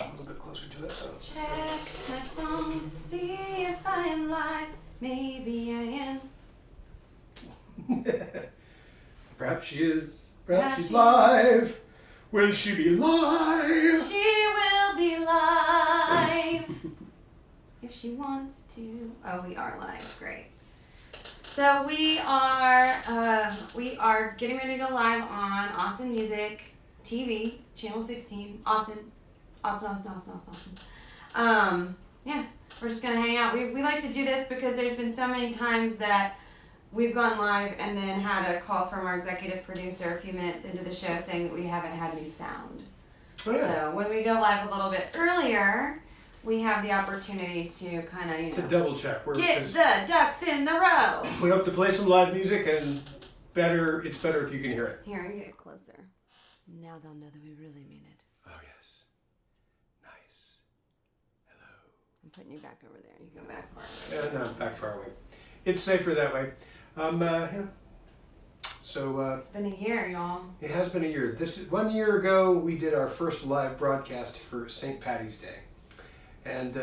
a little bit closer to it. So check my phone to see if I am live. Maybe I am. Perhaps she is. Perhaps she's live. Will she be live? She will be live. If she wants to. Oh, we are live. Great. So we are getting ready to go live on Austin Music TV, Channel 16, Austin. Yeah, we're just gonna hang out. We like to do this because there's been so many times that we've gone live and then had a call from our executive producer a few minutes into the show saying that we haven't had any sound. Oh, yeah. So when we go live a little bit earlier, we have the opportunity to kind of, to double check. Get the ducks in the row. We hope to play some live music, and it's better if you can hear it. Here, and get closer. Now they'll know that we really mean it. Oh, yes. Nice. Hello. I'm putting you back over there. You go back far away. Yeah, no, back far away. It's safer that way. Yeah. So it's been a year, y'all. It has been a year. 1 year ago, we did our first live broadcast for St. Patty's Day. And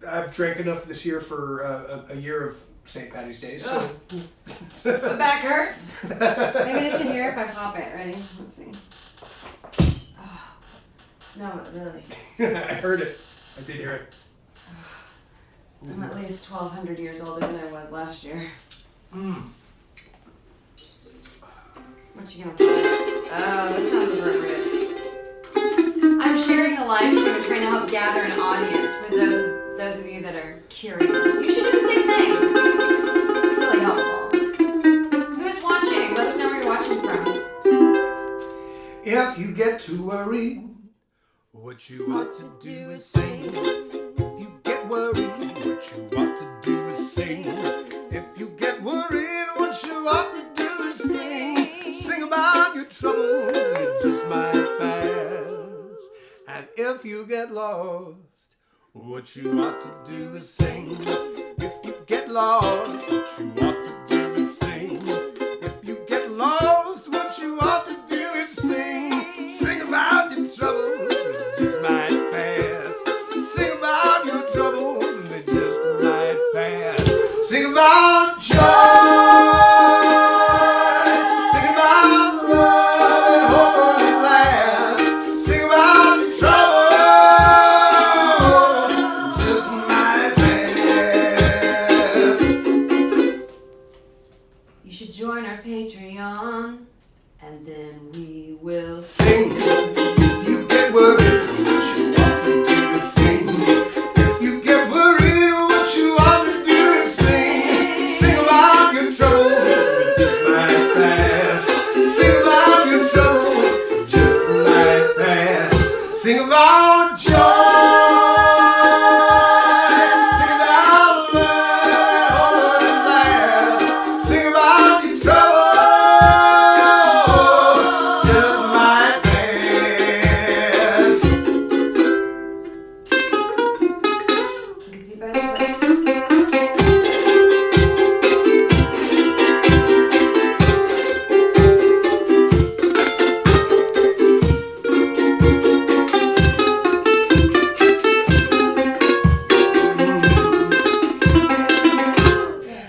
I've drank enough this year for a year of St. Patty's Day. So my back hurts. Maybe they can hear if I pop it. Ready? Let's see. Oh. No, but really. I heard it. I did hear it. I'm at least 1,200 years older than I was last year. What you gonna put? Oh, that sounds appropriate. I'm sharing the live stream and trying to help gather an audience for those of you that are curious. You should do the same thing. It's really helpful. Who's watching? Let us know where you're watching from. If you get too worried, what you ought to do is sing. If you get worried, what you ought to do is sing. If you get worried, what you ought to do is sing. Sing about your troubles, it just might pass. And if you get lost, what you ought to do is sing. If you get lost, what you ought to do is sing. If you get lost, what you ought to do is sing. Sing about your troubles, it just might pass. Sing about your troubles, and they just might pass. Sing about joy. Sing about love and hope at last. Sing about your trouble, just might pass. You should join our Patreon, and then we will sing. If you get worried, what you ought to do is sing. If you get worried, what you ought to do is sing. Sing about your troubles, it just might pass. Sing about your troubles, it just might pass. Sing about joy. Sing about love and hope at last. Sing about your troubles, just might pass. You can see better this way.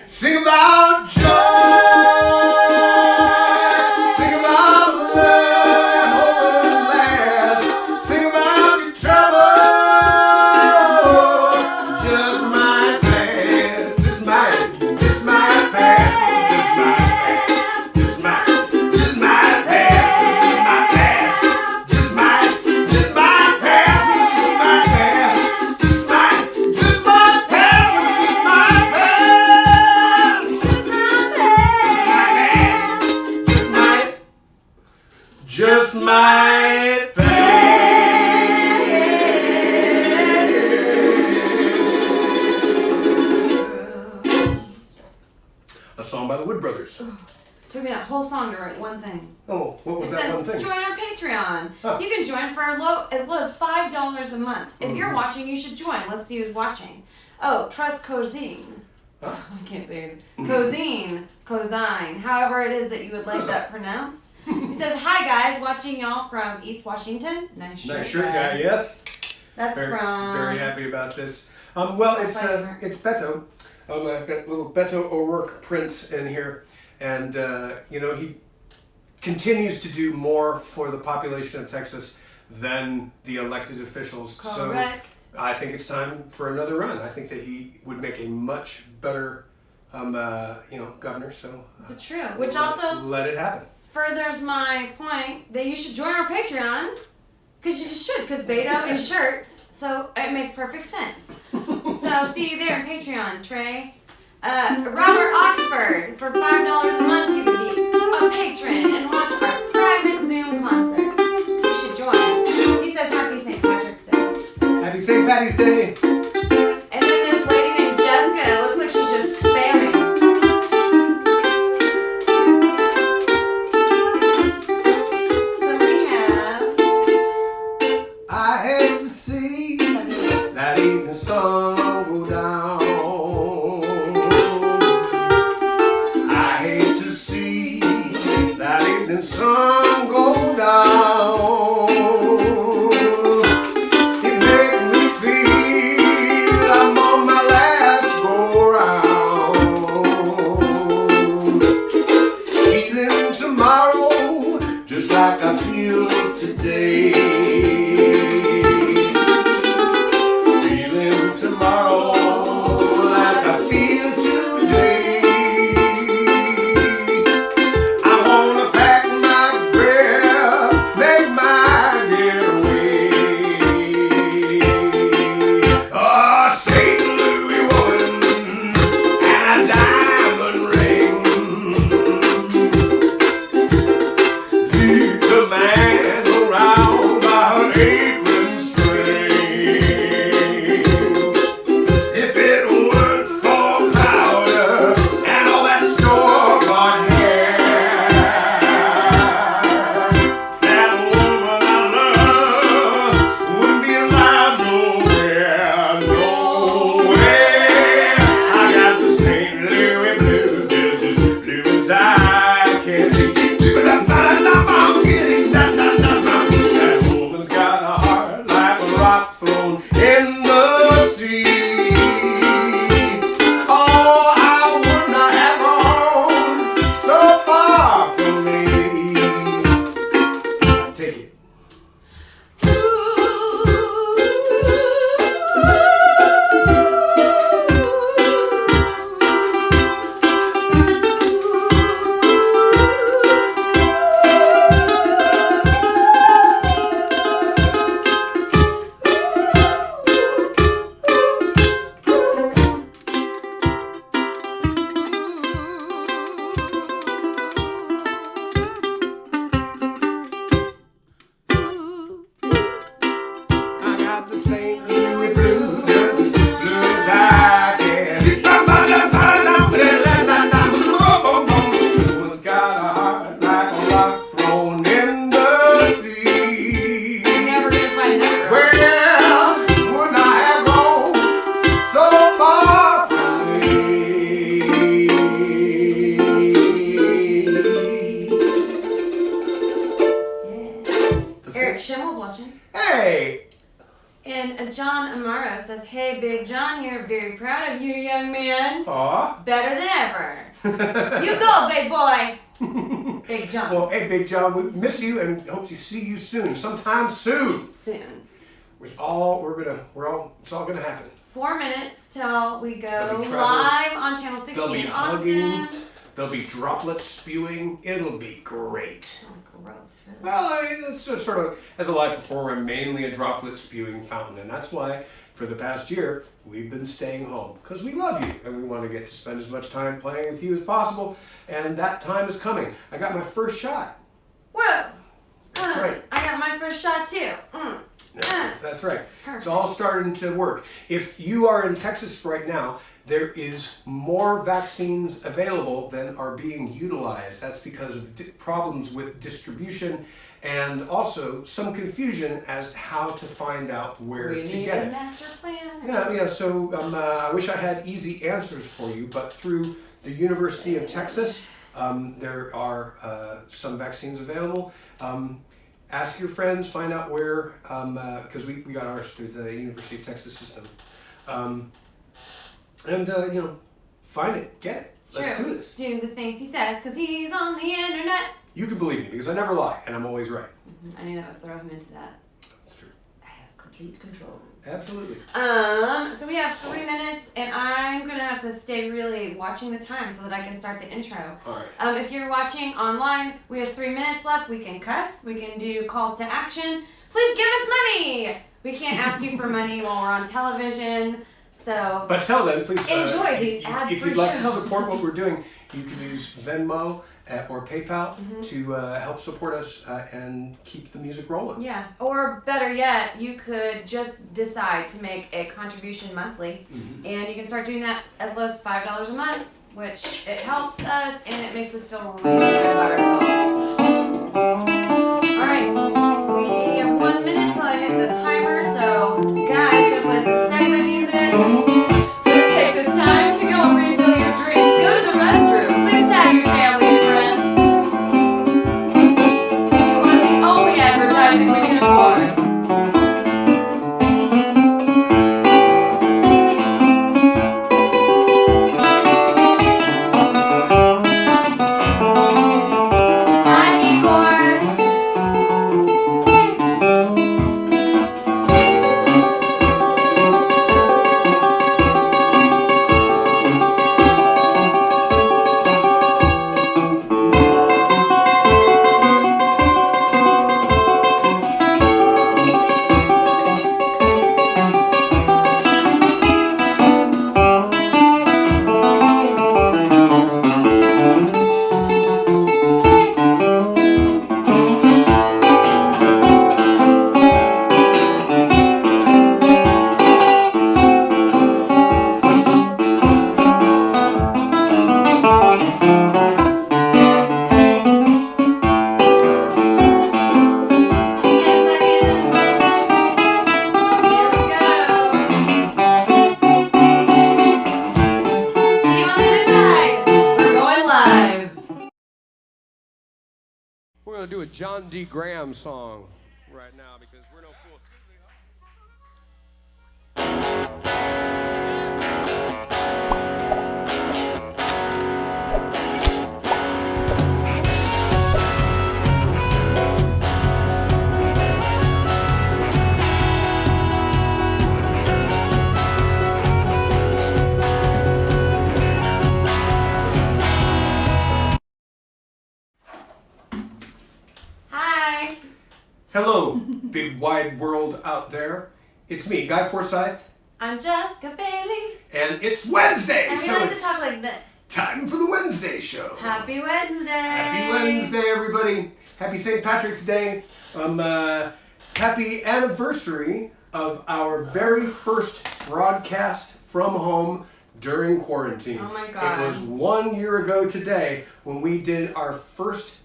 Sing about joy. Sing about love and hope at last. Sing about your trouble, just might pass. Just might pass. Just might pass. Just might pass. Just might pass. Just might pass. Just might pass. Just might pass. Just might pass. Just might A song by the Wood Brothers. Took me that whole song to write one thing. Oh, what was It that says, one thing? join our Patreon. Huh. You can join for as low as $5 a month. If you're watching, you should join. Let's see who's watching. Oh, trust Cozine. Huh? I can't say it. Cozine. However it is that you would like that pronounced. He says, "Hi guys, watching y'all from East Washington." Nice shirt guy. Yes. That's from. Very happy about this. Well, it's Beto. I've got little Beto O'Rourke prints in here, and he continues to do more for the population of Texas than the elected officials. Correct. So I think it's time for another run. I think that he would make a much better, governor. So it's true. Which also let it happen. Furthers my point that you should join our Patreon, because you just should. Because Beto in shirts, so it makes perfect sense. So see you there on Patreon, Trey. Robert Oxford, for $5 a month, you can be a patron and watch our private Zoom concerts. You should join. He says Happy St. Patrick's Day. Happy St. Patty's Day. And then this lady named Jessica, it looks like she's just spamming. So we have... I hate to see that evening sun go down. The sun go down. It makes me feel I'm on my last go round. Feeling tomorrow just like I feel today. Feeling tomorrow like I feel today. John Amaro says, "Hey, Big John here. Very proud of you, young man. Aw. Better than ever. You go, big boy." Big John. Well, hey, Big John, we miss you and hope to see you soon. Sometime soon. Soon. It's all gonna happen. 4 minutes till we go live on Channel 16 They'll be in Austin. hugging. There'll be droplets spewing. It'll be great. Oh, gross. Really. Well, I mean, it's just sort of, as a live performer, I'm mainly a droplet spewing fountain, and that's why for the past year we've been staying home because we love you and we want to get to spend as much time playing with you as possible, and that time is coming. I got my first shot. Whoa! That's right. I got my first shot too. That's right. Perfect. It's all starting to work. If you are in Texas right now, there is more vaccines available than are being utilized. That's because of problems with distribution and also some confusion as to how to find out where to get it. We need a master plan. Yeah. So I wish I had easy answers for you, but through the University of Texas, There are some vaccines available. Ask your friends, find out where, because we got ours through the University of Texas system. Find it, get it. Let's do this. Do the things he says, because he's on the internet. You can believe me, because I never lie, and I'm always right. I knew that would throw him into that. That's true. I have complete control. Absolutely. So we have 3 minutes, and I'm going to have to stay really watching the time so that I can start the intro. All right. If you're watching online, we have 3 minutes left. We can cuss. We can do calls to action. Please give us money. We can't ask you for money while we're on television. So, but tell them, please. Enjoy the ad-free If you'd like show. to support what we're doing, you can use Venmo or PayPal to help support us and keep the music rolling. Yeah. Or better yet, you could just decide to make a contribution monthly, and you can start doing that as low as $5 a month, which it helps us and it makes us feel really good about ourselves. All right. We have 1 minute till I hit the timer, so guys, gonna play some segment music. Please take this time to go and refill your drinks. Go to the restroom. Please tag your family and friends. You want the only advertising we can afford. John D. Graham song right now because we're no fools. Hello, big wide world out there. It's me, Guy Forsyth. I'm Jeska Bailey. And it's Wednesday! And we so like to it's talk like this. time for the Wednesday show. Happy Wednesday! Happy Wednesday, everybody. Happy St. Patrick's Day. Happy anniversary of our very first broadcast from home during quarantine. Oh my God. It was 1 year ago today when we did our first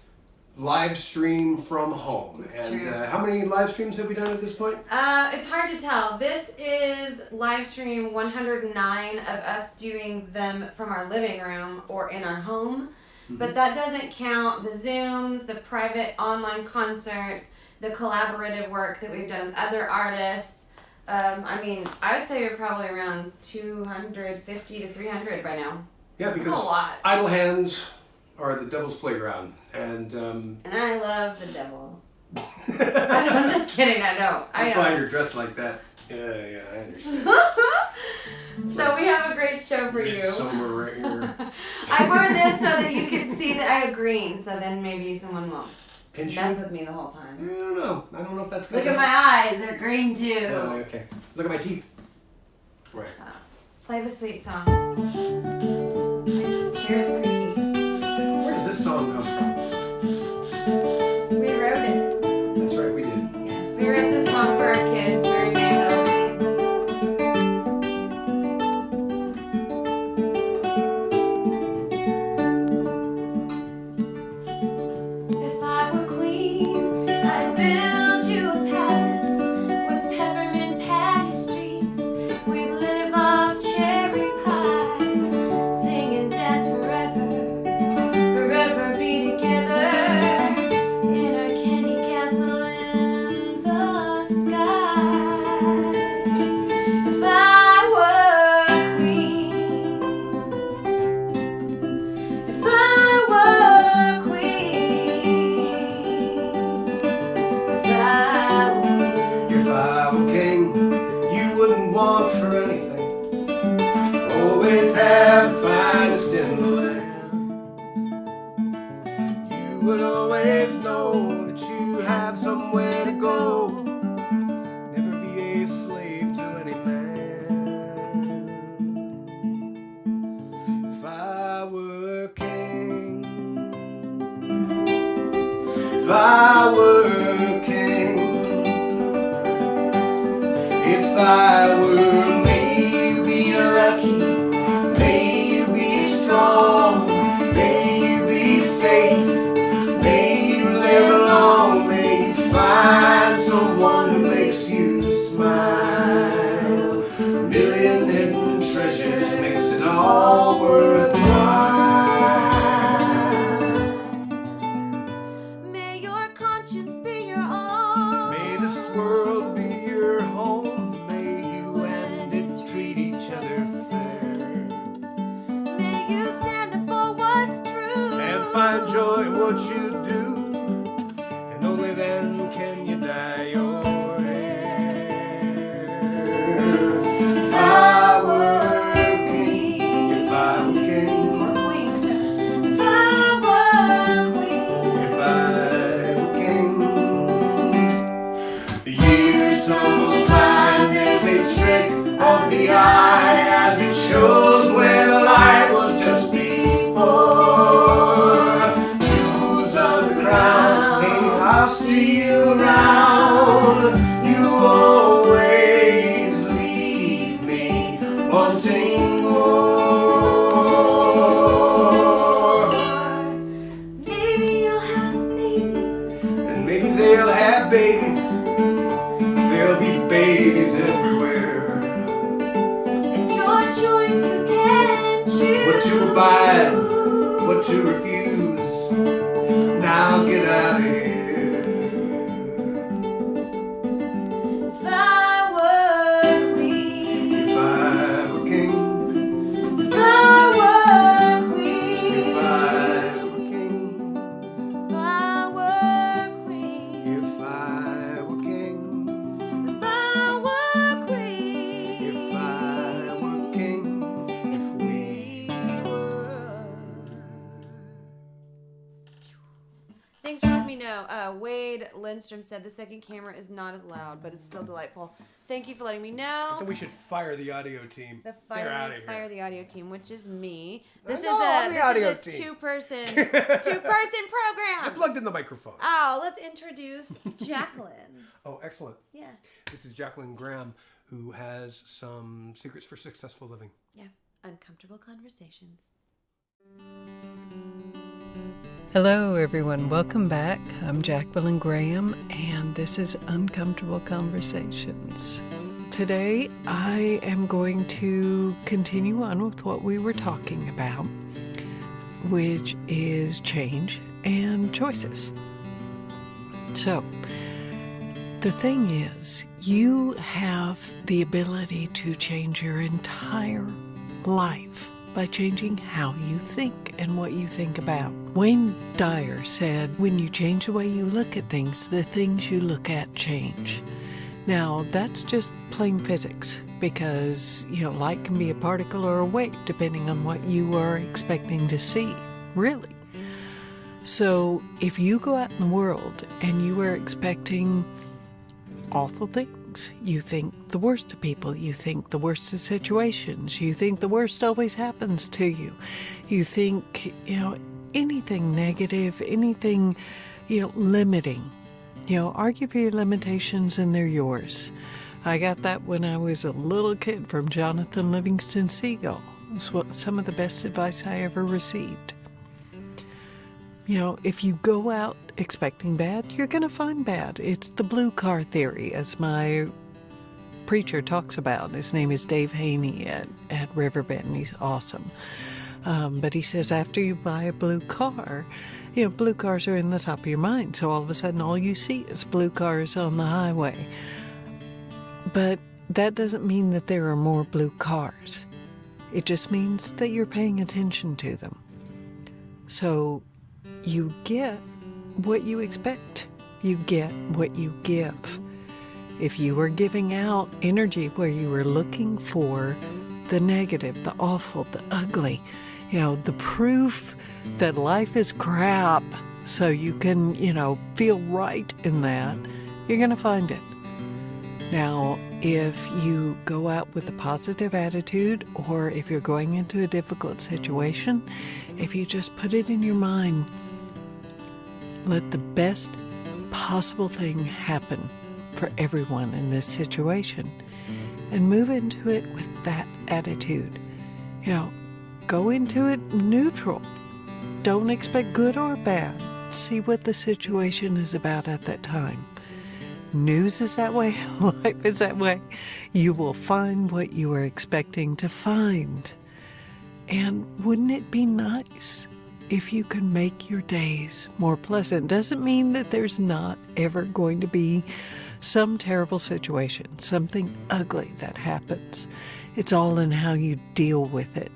live stream from home. That's and true. How many live streams have we done at this point? It's hard to tell. This is live stream 109 of us doing them from our living room or in our home. But that doesn't count the Zooms, the private online concerts, the collaborative work that we've done with other artists. I would say we're probably around 250 to 300 by now. Yeah, because That's a lot. idle hands are the devil's playground. And I love the devil. I'm just kidding, I don't. That's why you're dressed like that. Yeah, I understand. So we have a great show for you. Midsummer. I wore this so that you could see that I have green, so then maybe someone won't mess with me the whole time. I don't know. I don't know if that's good. Look at my eyes, they're green too. Okay. Look at my teeth. Right. Play the sweet song. My chair is creaky. Where does this song come from? We wrote it. That's right, we did. Yeah. We wrote this song for our kids. Very gay melody. If I were queen, I'd build you a palace with peppermint patty streets. We'd live off cherry pie, sing and dance forever. finest in the land. You would always know that you have somewhere to go. Never be a slave to any man. If I were king, if I were king, if I were me, you'd be lucky. May you be strong, may you be safe, may you live long, may you find someone who makes you smile. A million hidden treasures makes it all worthwhile. May your conscience be your own. May this world be your home. May you and it treat each other fair. May you stand up for what's true. And find joy in what you do. And only then can you dye your hair. If I were king, if I were king, Or queen. if I were king, the years tumble by and there's a trick of the eye as it shows where the light was just before. Choose of the crown, hey, I'll see you around. You always leave me wanting more. Maybe you'll have babies. And maybe they'll have babies. There'll be babies everywhere. It's your choice, you can choose. What to abide, what to refuse. Now get out of here. If I were queen, If I were king, if I were queen, if I were king, if I were queen, if I were king, if I were queen, if I were king, if we were. Thanks for letting me know. Wade Lindstrom said the second camera is not as loud, but it's still delightful. Thank you for letting me know. Then we should fire the audio team. They're out of here. Fire the audio team, which is me. This know, I'm the is audio a team. two-person I program. plugged in the microphone. Oh, let's introduce Jacquelyn. Oh, excellent. Yeah. This is Jacquelyn Graham, who has some secrets for successful living. Yeah. Uncomfortable conversations. Hello, everyone. Welcome back. I'm Jacquelyn Graham, and this is Uncomfortable Conversations. Today, I am going to continue on with what we were talking about, which is change and choices. So, the thing is, you have the ability to change your entire life by changing how you think and what you think about. Wayne Dyer said, when you change the way you look at things, the things you look at change. Now, that's just plain physics because, light can be a particle or a wave depending on what you are expecting to see, really. So, if you go out in the world and you are expecting awful things, you think the worst of people, you think the worst of situations, you think the worst always happens to you, you think, anything negative, anything, limiting, argue for your limitations and they're yours. I got that when I was a little kid from Jonathan Livingston Seagull. It was some of the best advice I ever received. If you go out expecting bad, you're going to find bad. It's the blue car theory, as my preacher talks about. His name is Dave Haney at Riverbend. He's awesome. But he says after you buy a blue car, blue cars are in the top of your mind. So all of a sudden, all you see is blue cars on the highway. But that doesn't mean that there are more blue cars. It just means that you're paying attention to them. So you get what you expect. You get what you give. If you were giving out energy where you were looking for the negative, the awful, the ugly, the proof that life is crap, so you can, feel right in that, you're going to find it. Now, if you go out with a positive attitude, or if you're going into a difficult situation, if you just put it in your mind, let the best possible thing happen for everyone in this situation, and move into it with that attitude. Go into it neutral. Don't expect good or bad. See what the situation is about at that time. News is that way. Life is that way. You will find what you are expecting to find. And wouldn't it be nice if you could make your days more pleasant? Doesn't mean that there's not ever going to be some terrible situation, something ugly that happens. It's all in how you deal with it.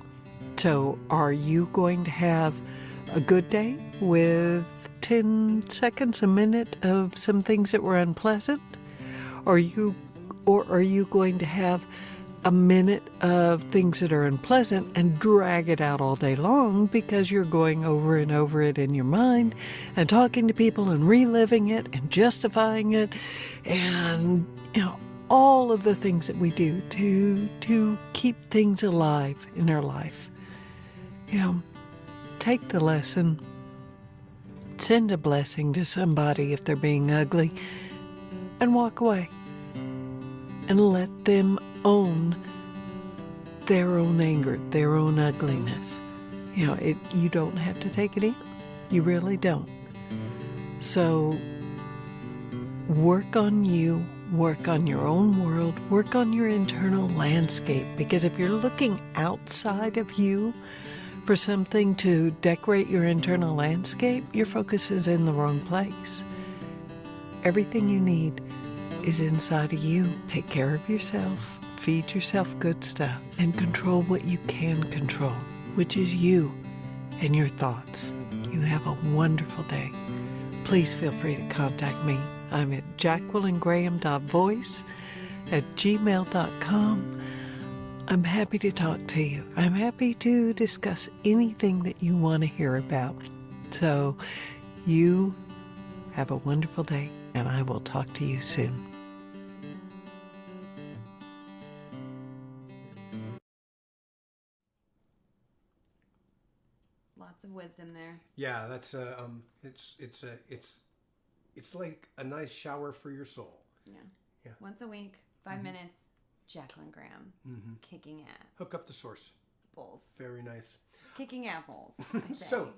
So are you going to have a good day with 10 seconds, a minute of some things that were unpleasant? Or are you going to have a minute of things that are unpleasant and drag it out all day long because you're going over and over it in your mind and talking to people and reliving it and justifying it and, all of the things that we do to keep things alive in our life. Take the lesson, send a blessing to somebody if they're being ugly, and walk away. And let them own their own anger, their own ugliness. You don't have to take it in. You really don't. So work on you, work on your own world, work on your internal landscape. Because if you're looking outside of you for something to decorate your internal landscape, your focus is in the wrong place. Everything you need is inside of you. Take care of yourself, feed yourself good stuff, and control what you can control, which is you and your thoughts. You have a wonderful day. Please feel free to contact me. I'm at jacquelyngraham.voice@gmail.com. I'm happy to talk to you. I'm happy to discuss anything that you want to hear about. So you have a wonderful day, and I will talk to you soon. Lots of wisdom there. Yeah, that's it's like a nice shower for your soul. Yeah. Once a week, 5 minutes. Jacquelyn Graham, kicking at Hook up the source. bulls. Very nice. Kicking apples. So,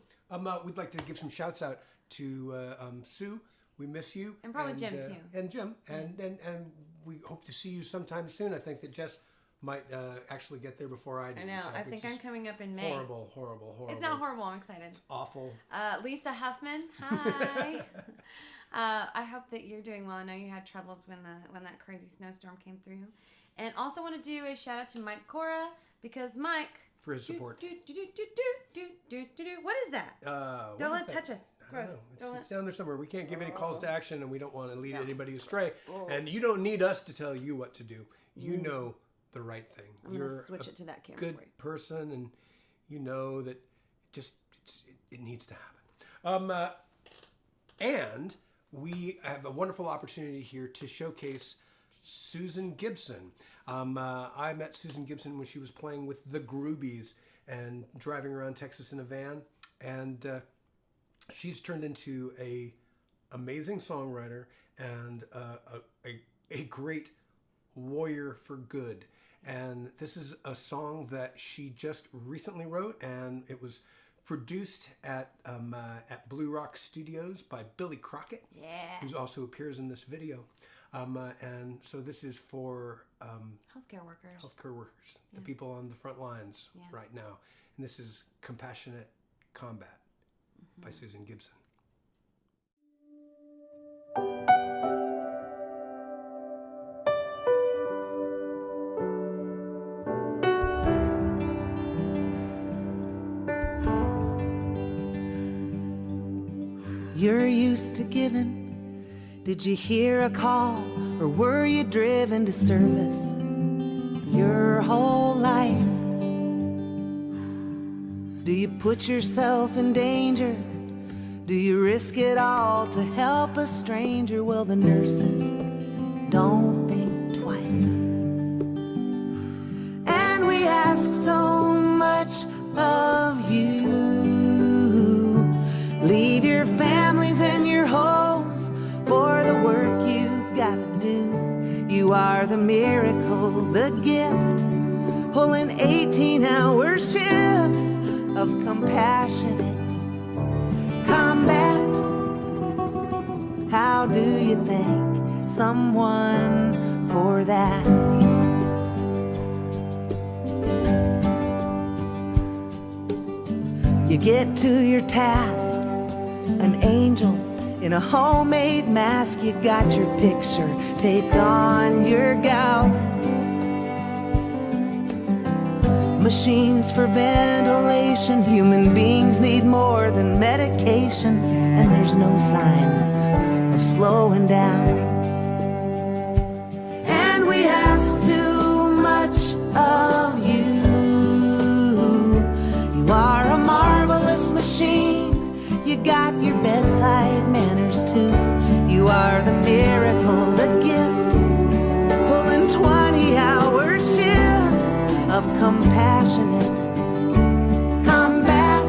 we'd like to give some shouts out to Sue. We miss you. And probably Jim, too. And Jim. And we hope to see you sometime soon. I think that Jess might actually get there before I do. I know. So, I think I'm coming up in May. Horrible. It's not horrible. I'm excited. It's awful. Lisa Huffman. Hi. I hope that you're doing well. I know you had troubles when that crazy snowstorm came through. And also want to do a shout out to Mike Cora, because Mike... For his support. What is that? Don't let it touch us. Gross. It's down there somewhere. We can't give any calls to action, and we don't want to lead anybody astray. And you don't need us to tell you what to do. You know the right thing. You're going to switch it to that camera. Good person, and you know that it needs to happen. And we have a wonderful opportunity here to showcase Susan Gibson. I met Susan Gibson when she was playing with the Groobies and driving around Texas in a van, and she's turned into a amazing songwriter and a great warrior for good. And this is a song that she just recently wrote, and it was produced at Blue Rock Studios by Billy Crockett, who also appears in this video. And so this is for healthcare workers, the people on the front lines right now. And this is Compassionate Combat by Susan Gibson. You're used to giving. Did you hear a call, or were you driven to service? your whole life? Do you put yourself in danger? Do you risk it all to help a stranger? Well, the nurses don't think twice. And we ask so much of you. Leave your families and your homes for the work you gotta do. You are the miracle, the gift, pulling 18-hour shifts of compassionate combat. How do you thank someone for that? You get to your task, an angel in a homemade mask. You got your picture taped on your gown. Machines for ventilation. Human beings need more than medication, and there's no sign of slowing down. And we ask too much of you. You are a marvelous machine. You got your bedside manners too. You are the miracle, the gift, pulling 20-hour shifts of compassionate combat.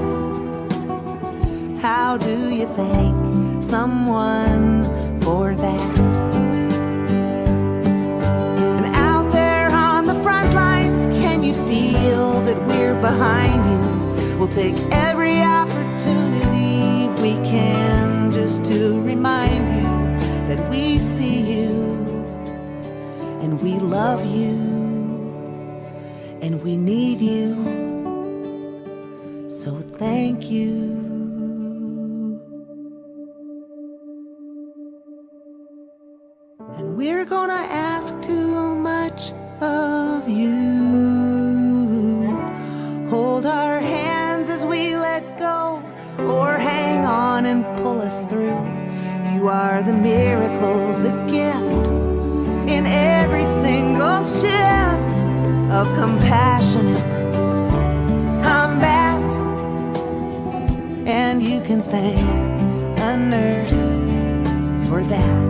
How do you thank someone for that? And out there on the front lines, can you feel that we're behind you? We'll take every opportunity we can just to remind you that we see you and we love you and we need you. So thank you. And we're gonna ask too much of you. Hold our hands as we let go, or hang on and pull us through. You are the miracle, the gift, in every single shift of compassionate combat. And you can thank a nurse for that.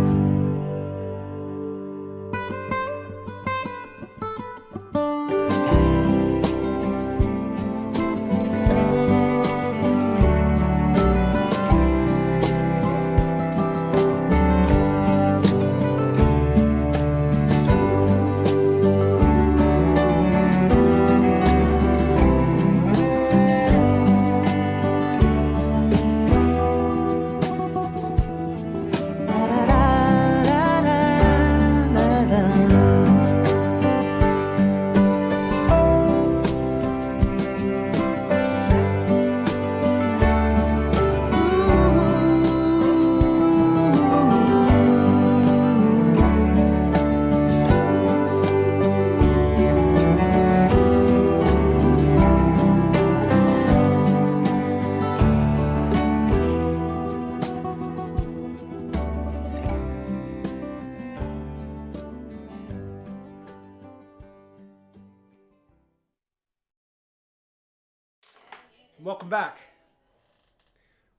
Welcome back.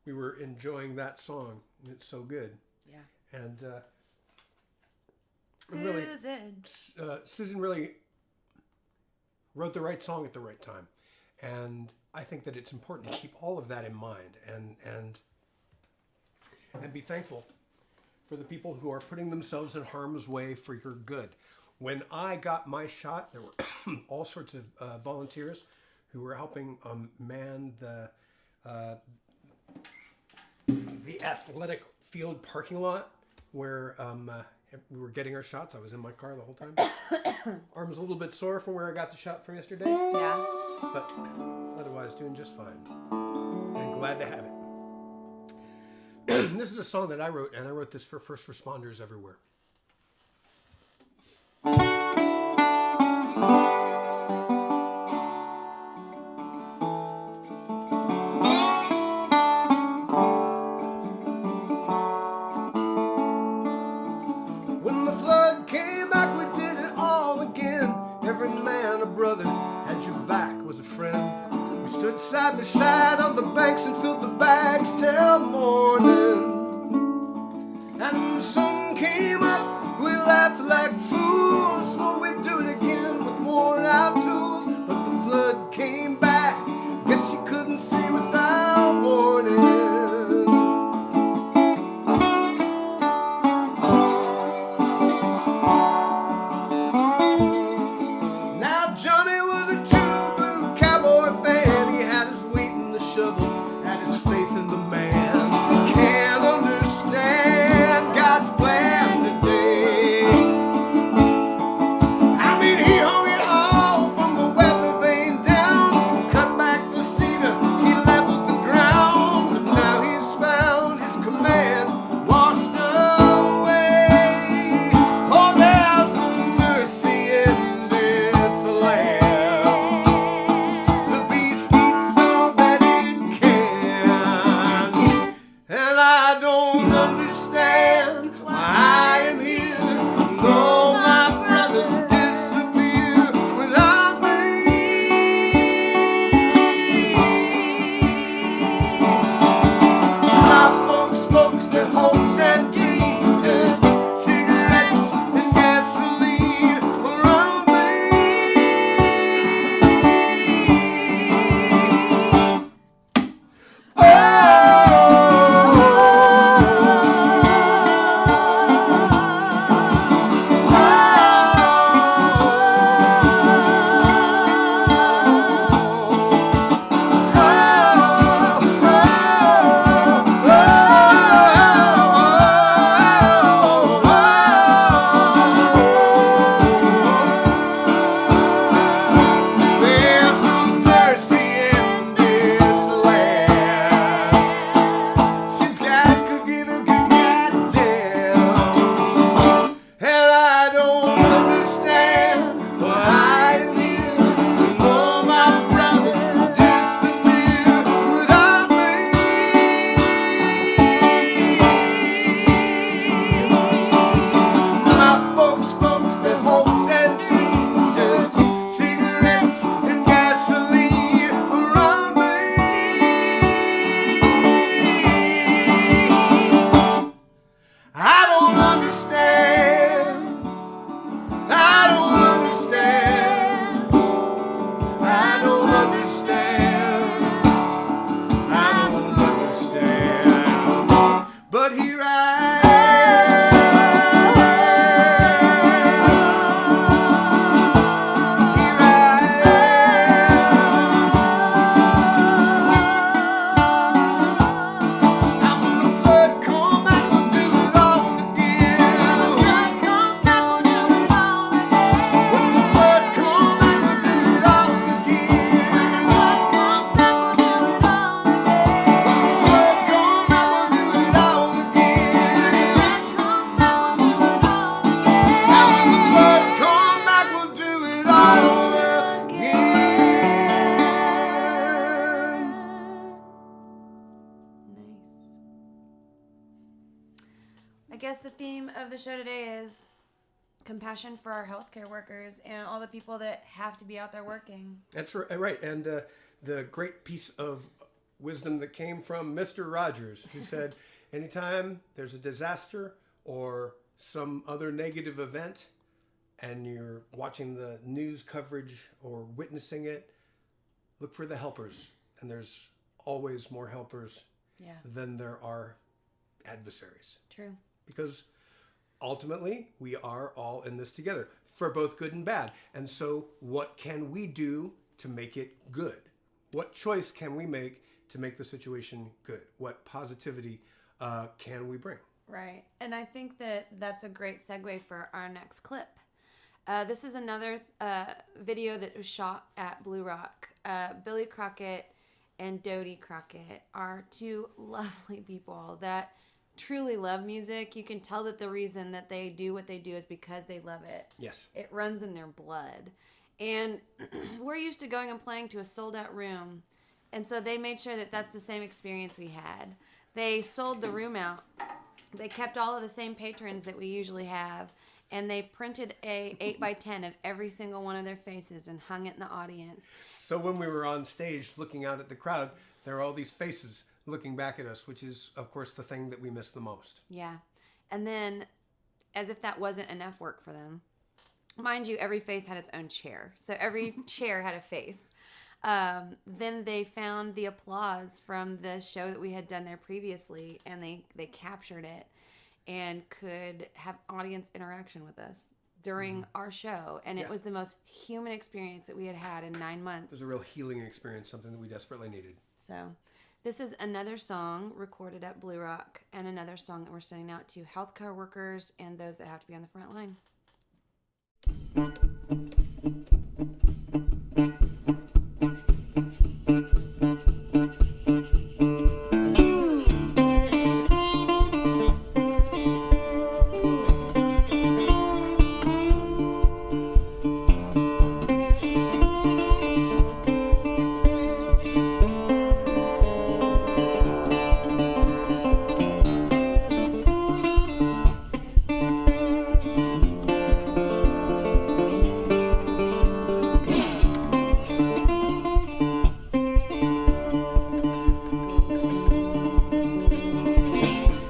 We were enjoying that song. It's so good. Yeah. And Susan really wrote the right song at the right time. And I think that it's important to keep all of that in mind and be thankful for the people who are putting themselves in harm's way for your good. When I got my shot, there were all sorts of volunteers who were helping man the athletic field parking lot where we were getting our shots. I was in my car the whole time. Arm's a little bit sore from where I got the shot from yesterday. Yeah. But otherwise doing just fine. And glad to have it. This is a song that I wrote, and I wrote this for first responders everywhere. When the flood came back, we did it all again. Every side by side on the banks and filled the bags till morning. And when the sun came up, we laughed like fools, so we'd do it again with worn out tools. But the flood came back, guess you couldn't see without warning. Now Johnny was a true blue cowboy fan. He had his weight in the shovel, had his faith in the man. Can't understand God's plan today. I mean, he hung it all from the weather vane down, cut back the cedar, he leveled the ground, and now he's found his command washed away. Oh, there's no mercy in this land. The beast eats all that it can, and I don't understand why I am here. Though my brothers disappear without me. My folks, their hopes and dreams, just cigarettes and gasoline around me. There's no mercy in this land. She's got to give a good goddamn. And I don't understand why I'm here. Though my brothers disappear without me. My folks, their hopes and dreams, just cigarettes and gasoline around me. I don't understand. I don't understand. I don't understand. I don't understand. But here I am. Here I am. And when the flood come back, we'll do it all again. When the flood come back, we'll do it all again. When the flood come back, we'll do it all again. When the flood comes back, we'll do it all again. When the flood come back, we'll do it all again. And when the flood come back, we'll do it all again. Nice. I guess the theme of the show today is compassion for our healthcare workers and all the people that have to be out there working. That's right. And the great piece of wisdom that came from Mr. Rogers, who said, anytime there's a disaster or some other negative event and you're watching the news coverage or witnessing it, look for the helpers. And there's always more helpers Yeah, than there are adversaries. true. Because ultimately, we are all in this together for both good and bad. And so what can we do to make it good? What choice can we make to make the situation good? What positivity can we bring? Right. And I think that that's a great segue for our next clip. This is another video that was shot at Blue Rock. Billy Crockett and Dodie Crockett are two lovely people that truly love music. You can tell that the reason that they do what they do is because they love it. Yes. It runs in their blood. And we're used to going and playing to a sold out room. And so they made sure that that's the same experience we had. They sold the room out. They kept all of the same patrons that we usually have. And they printed a 8x10 of every single one of their faces and hung it in the audience. So when we were on stage looking out at the crowd, there are all these faces looking back at us, which is, of course, the thing that we miss the most. Yeah. And then, as if that wasn't enough work for them, mind you, every face had its own chair. So every chair had a face. Then they found the applause from the show that we had done there previously, and they captured it and could have audience interaction with us during our show. And it was the most human experience that we had had in 9 months. It was a real healing experience, something that we desperately needed. So this is another song recorded at Blue Rock, and another song that we're sending out to healthcare workers and those that have to be on the front line.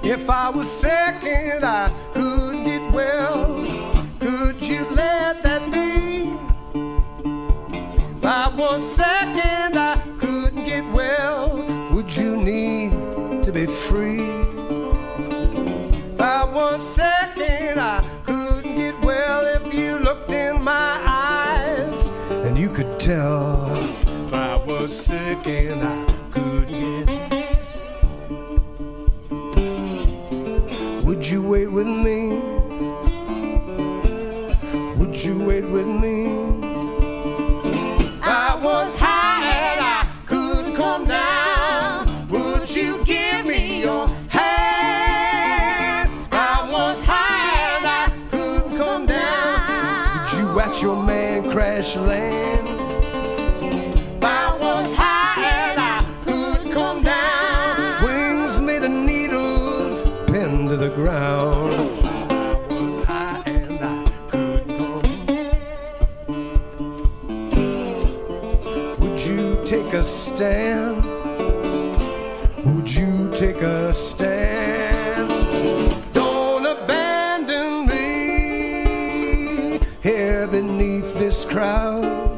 If I was sick and I couldn't get well, could you let that be? If I was sick and I couldn't get well, would you need to be free? If I was sick and I couldn't get well, if you looked in my eyes and you could tell, if I was sick and I couldn't get well, would you wait with me? Would you wait with me? I was high and I couldn't come down. Would you give me your hand? I was high and I couldn't come down. Would you watch your man crash land? I was high and I couldn't come down. Wings made of needles pinned to the ground. I was high and I couldn't come. Would you take a stand? Would you take a stand? Don't abandon me here beneath this crowd.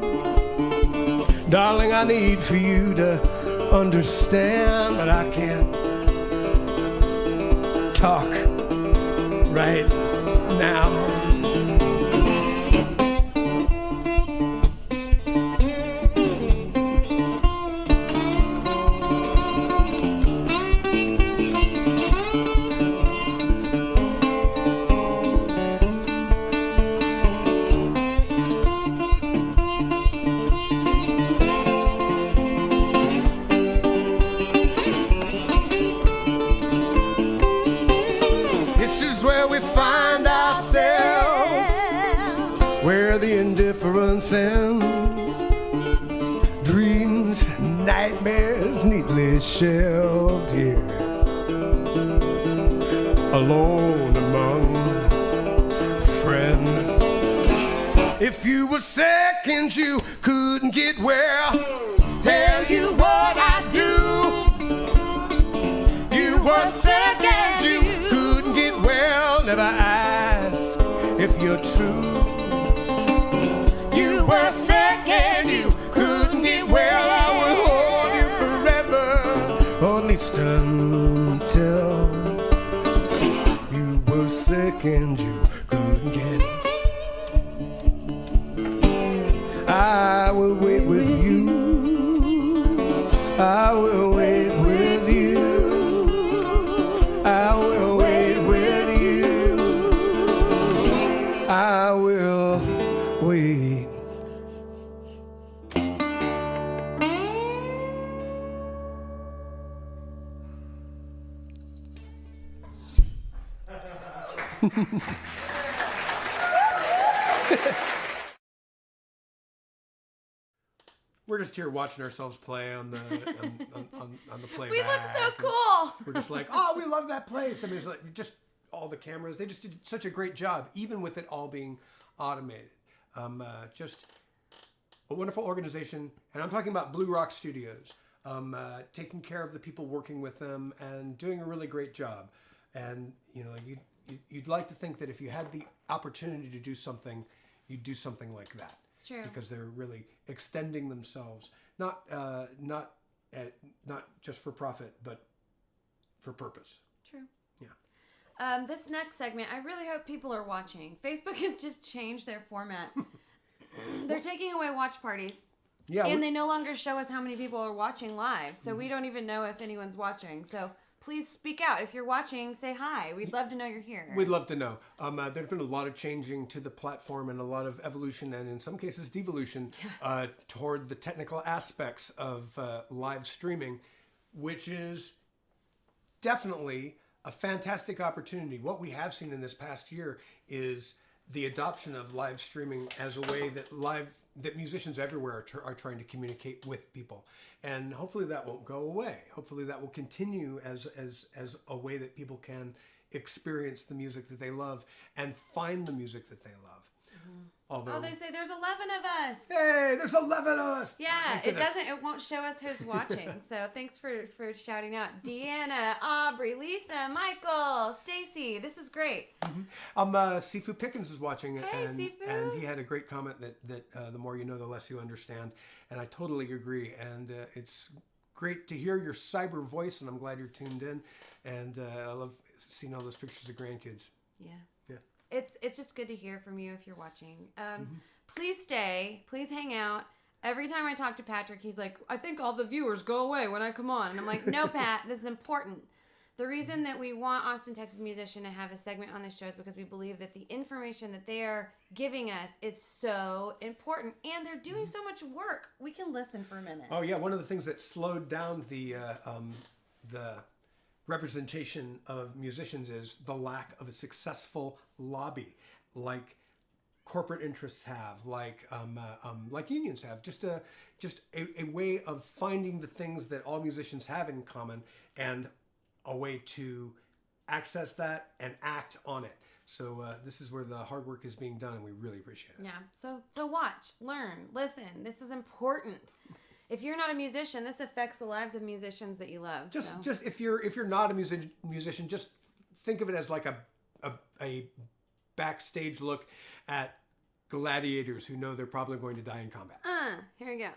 Darling, I need for you to understand, but I can't talk right now. This is where we find ourselves, where the indifference ends. Dreams, nightmares neatly shelved here, alone among friends. If you were sick and you couldn't get well, tell you what I do. You were sick and you couldn't get well, never ask if you're true. You were sick and you couldn't get well, I will hold you forever, or at least until you were sick and you couldn't get. I will wait with you. I will wait with you. I will wait with you. I will wait. We're just here watching ourselves play on the on the playback. We look so cool. We're just like, oh, we love that place. I mean, it's like just all the cameras. They just did such a great job, even with it all being automated. Just a wonderful organization, and I'm talking about Blue Rock Studios, taking care of the people working with them and doing a really great job. And you know, you'd like to think that if you had the opportunity to do something, you'd do something like that. It's true. Because they're really extending themselves, not just for profit, but for purpose. True. Yeah. This next segment, I really hope people are watching. Facebook has just changed their format. They're taking away watch parties. Yeah. And they no longer show us how many people are watching live. So we don't even know if anyone's watching. So please speak out. If you're watching, say hi. We'd love to know you're here. We'd love to know. There's been a lot of changing to the platform and a lot of evolution and in some cases devolution toward the technical aspects of live streaming, which is definitely a fantastic opportunity. What we have seen in this past year is the adoption of live streaming as a way that musicians everywhere are trying to communicate with people. And hopefully that won't go away. Hopefully that will continue as a way that people can experience the music that they love and find the music that they love. Mm-hmm. Although, they say there's 11 of us. Hey, there's 11 of us. Yeah, it won't show us who's watching. So thanks for shouting out. Deanna, Aubrey, Lisa, Michael, Stacy. This is great. Mm-hmm. Sifu Pickens is watching it. Hey, and, Sifu. And he had a great comment that the more you know, the less you understand. And I totally agree. And it's great to hear your cyber voice, and I'm glad you're tuned in. And I love seeing all those pictures of grandkids. Yeah. Yeah. It's just good to hear from you if you're watching. Please stay. Please hang out. Every time I talk to Patrick, he's like, I think all the viewers go away when I come on. And I'm like, no, Pat, this is important. The reason that we want Austin, Texas Musician to have a segment on this show is because we believe that the information that they are giving us is so important. And they're doing so much work. We can listen for a minute. Oh, yeah. One of the things that slowed down the representation of musicians is the lack of a successful lobby like corporate interests have, like unions have. Just a way of finding the things that all musicians have in common and a way to access that and act on it. So this is where the hard work is being done, and we really appreciate it. Yeah. So watch, learn, listen. This is important. If you're not a musician, this affects the lives of musicians that you love. Just if you're not a musician, just think of it as like a backstage look at gladiators who know they're probably going to die in combat. Here we go.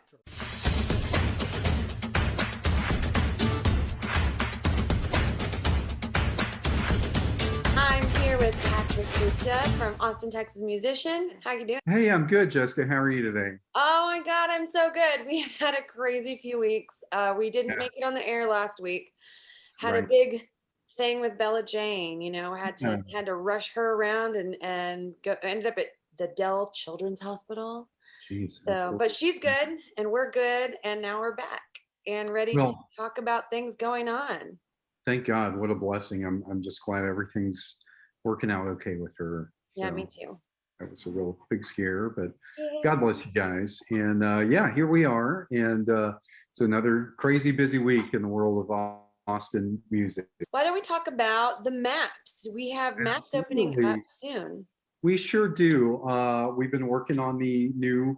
I'm here with Patrick Buchta from Austin, Texas Musician. How you doing? Hey, I'm good, Jessica. How are you today? Oh my God, I'm so good. We have had a crazy few weeks. We didn't make it on the air last week. Had a big thing with Bella Jane, had to rush her around and ended up at the Dell Children's Hospital. Jeez. So, but she's good and we're good, and now we're back and ready to talk about things going on. Thank God. What a blessing. I'm just glad everything's working out okay with her. So yeah, me too. That was a real big scare, but God bless you guys. And here we are. And it's another crazy busy week in the world of Austin music. Why don't we talk about the maps? We have maps opening up soon. We sure do. We've been working on the new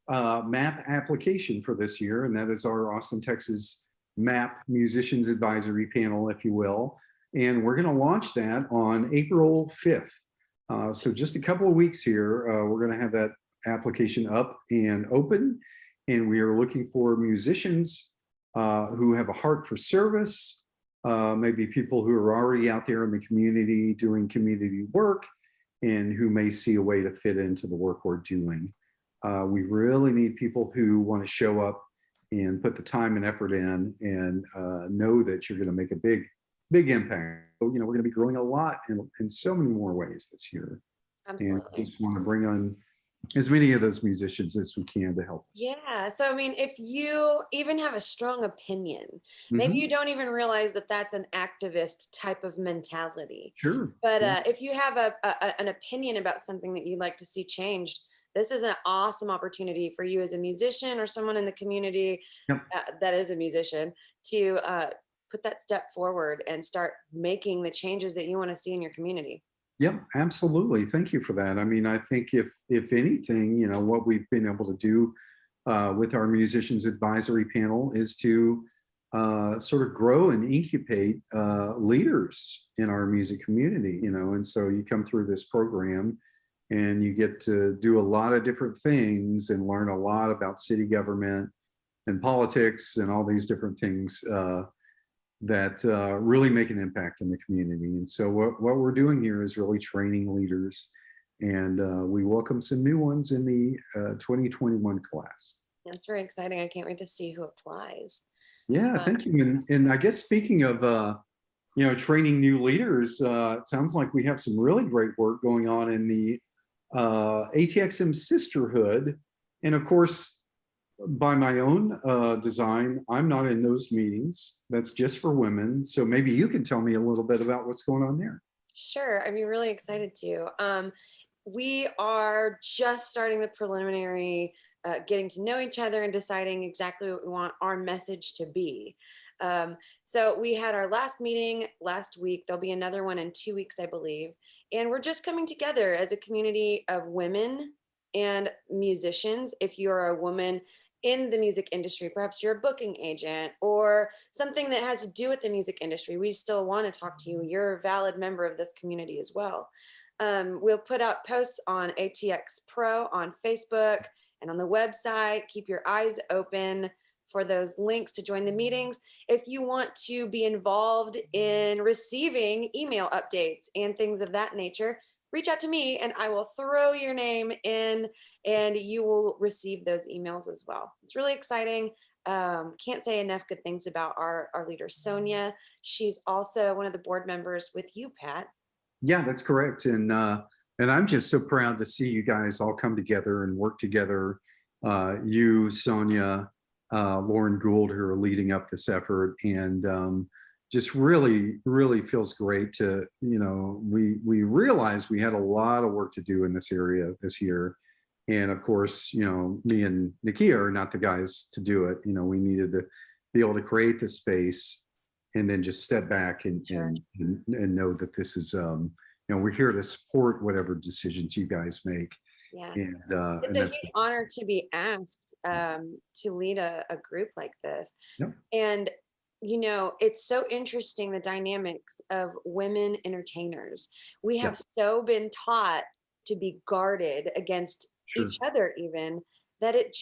map application for this year, and that is our Austin, Texas MAP Musicians Advisory Panel, if you will. And we're going to launch that on April 5th. So just a couple of weeks here, we're going to have that application up and open. And we are looking for musicians who have a heart for service, maybe people who are already out there in the community doing community work, and who may see a way to fit into the work we're doing. We really need people who want to show up and put the time and effort in and know that you're going to make a big impact. We're going to be growing a lot in so many more ways this year. Absolutely. And we just want to bring on as many of those musicians as we can to help us. Yeah. So, if you even have a strong opinion, maybe you don't even realize that that's an activist type of mentality. Sure. But if you have an opinion about something that you'd like to see changed, this is an awesome opportunity for you as a musician or someone in the community that is a musician to put that step forward and start making the changes that you want to see in your community. Yep, absolutely. Thank you for that. I mean, I think if anything, you know, what we've been able to do with our musicians advisory panel is to sort of grow and incubate leaders in our music community, you know, and so you come through this program and you get to do a lot of different things and learn a lot about city government and politics and all these different things that really make an impact in the community. And so what we're doing here is really training leaders, and we welcome some new ones in the 2021 class. That's very exciting. I can't wait to see who applies. Yeah, thank you. And I guess speaking of, you know, training new leaders, it sounds like we have some really great work going on in the ATXM Sisterhood. And of course, by my own design, I'm not in those meetings. That's just for women. So maybe you can tell me a little bit about what's going on there. Sure. I'd be really excited to. We are just starting the preliminary, getting to know each other and deciding exactly what we want our message to be. So we had our last meeting last week. There'll be another one in 2 weeks, I believe. And we're just coming together as a community of women and musicians. If you're a woman in the music industry, perhaps you're a booking agent or something that has to do with the music industry, we still want to talk to you. You're a valid member of this community as well. We'll put out posts on ATX Pro on Facebook and on the website. Keep your eyes open for those links to join the meetings. If you want to be involved in receiving email updates and things of that nature, reach out to me and I will throw your name in and you will receive those emails as well. It's really exciting. Can't say enough good things about our leader, Sonia. She's also one of the board members with you, Pat. Yeah, that's correct. And I'm just so proud to see you guys all come together and work together. You, Sonia, Lauren Gould, who are leading up this effort, and just really feels great to, you know, we realized we had a lot of work to do in this area this year. And of course, you know, me and Nikia are not the guys to do it. You know, we needed to be able to create the space and then just step back and know that this is, you know, we're here to support whatever decisions you guys make. Yeah, and it's a huge honor to be asked to lead a group like this. Yep. And you know, it's so interesting, the dynamics of women entertainers. We have so been taught to be guarded against each other, even, that it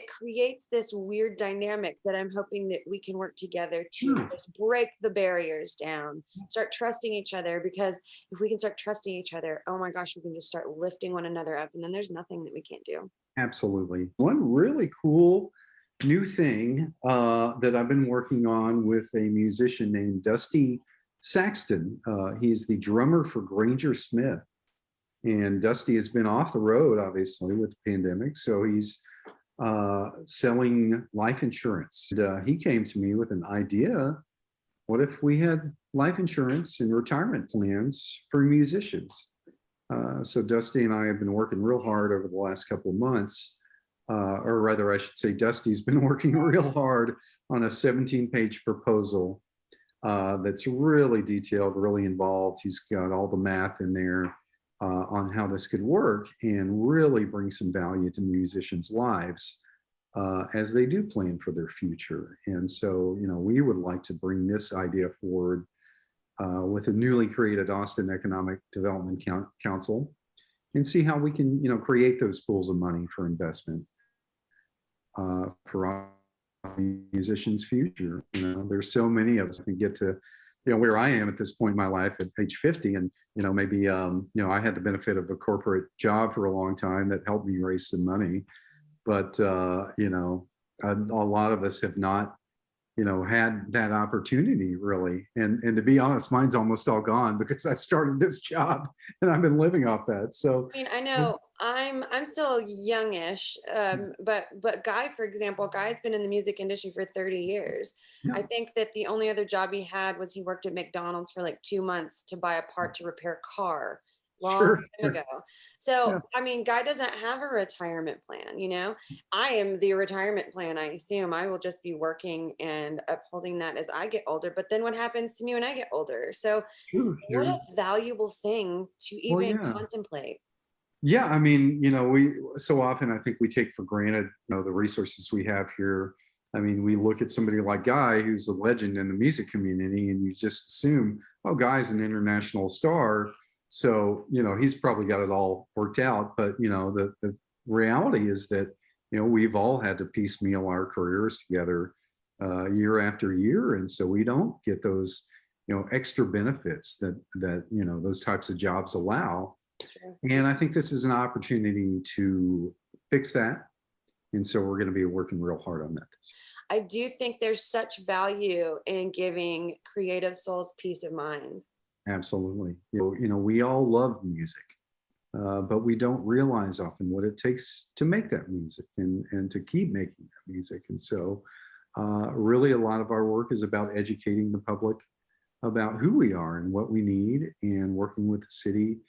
creates this weird dynamic that I'm hoping that we can work together to just break the barriers down, start trusting each other, because if we can start trusting each other, oh my gosh, we can just start lifting one another up, and then there's nothing that we can't do. Absolutely. One really cool new thing that I've been working on with a musician named Dusty Saxton. He's the drummer for Granger Smith. And Dusty has been off the road, obviously, with the pandemic. So he's selling life insurance. And, he came to me with an idea. What if we had life insurance and retirement plans for musicians? So Dusty and I have been working real hard over the last couple of months. Or rather, I should say, Dusty's been working real hard on a 17-page proposal that's really detailed, really involved. He's got all the math in there on how this could work and really bring some value to musicians' lives as they do plan for their future. And so, you know, we would like to bring this idea forward with a newly created Austin Economic Development Council and see how we can, you know, create those pools of money for investment for our musicians' future. You know, there's so many of us can get to, you know, where I am at this point in my life at age 50, and you know, maybe you know, I had the benefit of a corporate job for a long time that helped me raise some money, but you know, a lot of us have not, you know, had that opportunity really. And to be honest, mine's almost all gone because I started this job and I've been living off that. So I mean, I know I'm still youngish, but Guy, for example, Guy's been in the music industry for 30 years. Yeah. I think that the only other job he had was he worked at McDonald's for like 2 months to buy a part to repair a car. long Sure, time sure. ago. So, Yeah. I mean, Guy doesn't have a retirement plan, I am the retirement plan. I assume I will just be working and upholding that as I get older. But then what happens to me when I get older? So, Sure. what a valuable thing to Well, even yeah. contemplate. Yeah, I mean, we so often I think we take for granted, the resources we have here. I mean, we look at somebody like Guy, who's a legend in the music community, and you just assume, oh, Guy's an international star, so he's probably got it all worked out. But the reality is that we've all had to piecemeal our careers together year after year, and so we don't get those extra benefits that those types of jobs allow. True. And I think this is an opportunity to fix that. And so we're going to be working real hard on that. I do think there's such value in giving creative souls peace of mind. Absolutely. We all love music, but we don't realize often what it takes to make that music and to keep making that music. And so really a lot of our work is about educating the public about who we are and what we need, and working with the city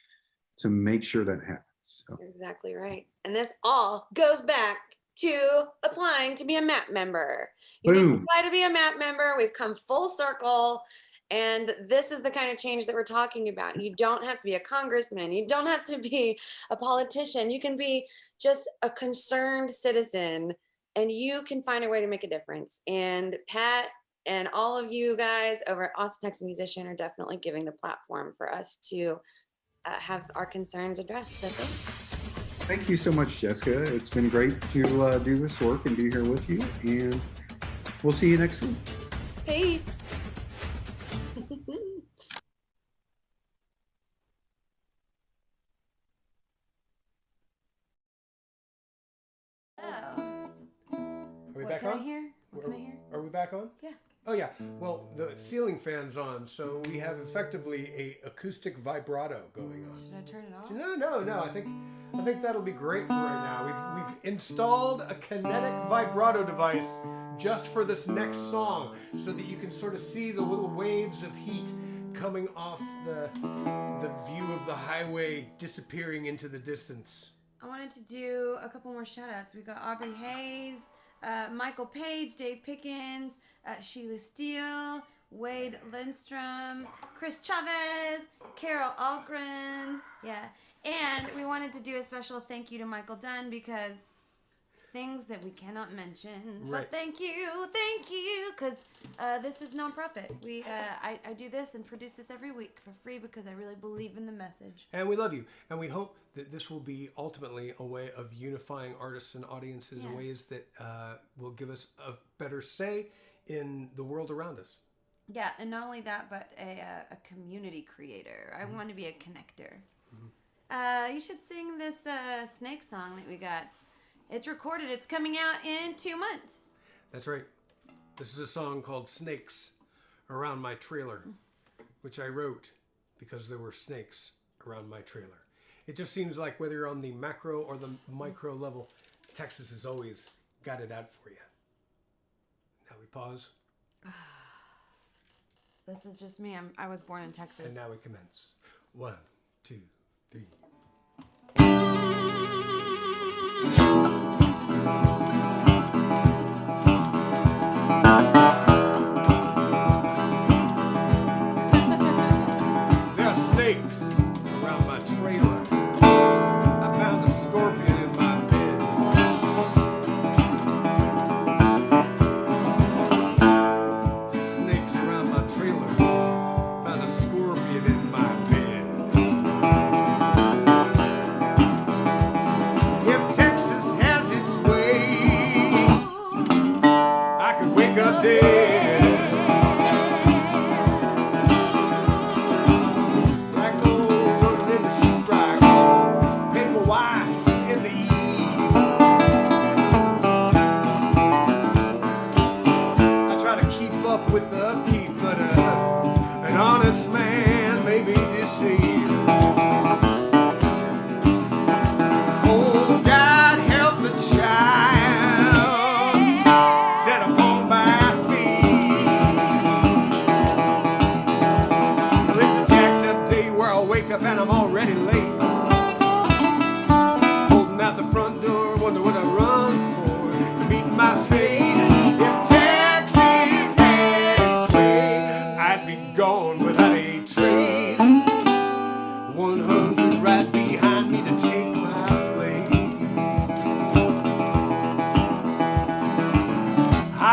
to make sure that happens. So. Exactly right. And this all goes back to applying to be a MAP member. You need to apply to be a MAP member. We've come full circle. And this is the kind of change that we're talking about. You don't have to be a congressman. You don't have to be a politician. You can be just a concerned citizen, and you can find a way to make a difference. And Pat and all of you guys over at Austin, Texas Musician are definitely giving the platform for us to have our concerns addressed, I think. Thank you so much, Jessica. It's been great to do this work and be here with you. And we'll see you next week. Peace. Are we back on? What can I hear? Are we back on? Yeah. Oh yeah. Well, the ceiling fan's on, so we have effectively a acoustic vibrato going on. Should I turn it off? No. I think that'll be great for right now. We've installed a kinetic vibrato device just for this next song, so that you can sort of see the little waves of heat coming off the view of the highway disappearing into the distance. I wanted to do a couple more shout outs. We got Aubrey Hayes, Michael Page, Dave Pickens, Sheila Steele, Wade Lindstrom, Chris Chavez, Carol Algren. Yeah. And we wanted to do a special thank you to Michael Dunn, because things that we cannot mention. Right. But thank you, because this is nonprofit. I do this and produce this every week for free because I really believe in the message. And we love you. And we hope that this will be ultimately a way of unifying artists and audiences in ways that will give us a better say in the world around us. Yeah, and not only that, but a community creator. I want to be a connector. Mm-hmm. You should sing this Snake song that we got. It's recorded. It's coming out in 2 months. That's right. This is a song called Snakes Around My Trailer, which I wrote because there were snakes around my trailer. It just seems like whether you're on the macro or the micro level, Texas has always got it out for you. Now we pause. This is just me. I was born in Texas. And now we commence. 1, 2, 3. There are snakes around my trailer. I found a scorpion in my bed. Snakes around my trailer. Found a scorpion in my bed.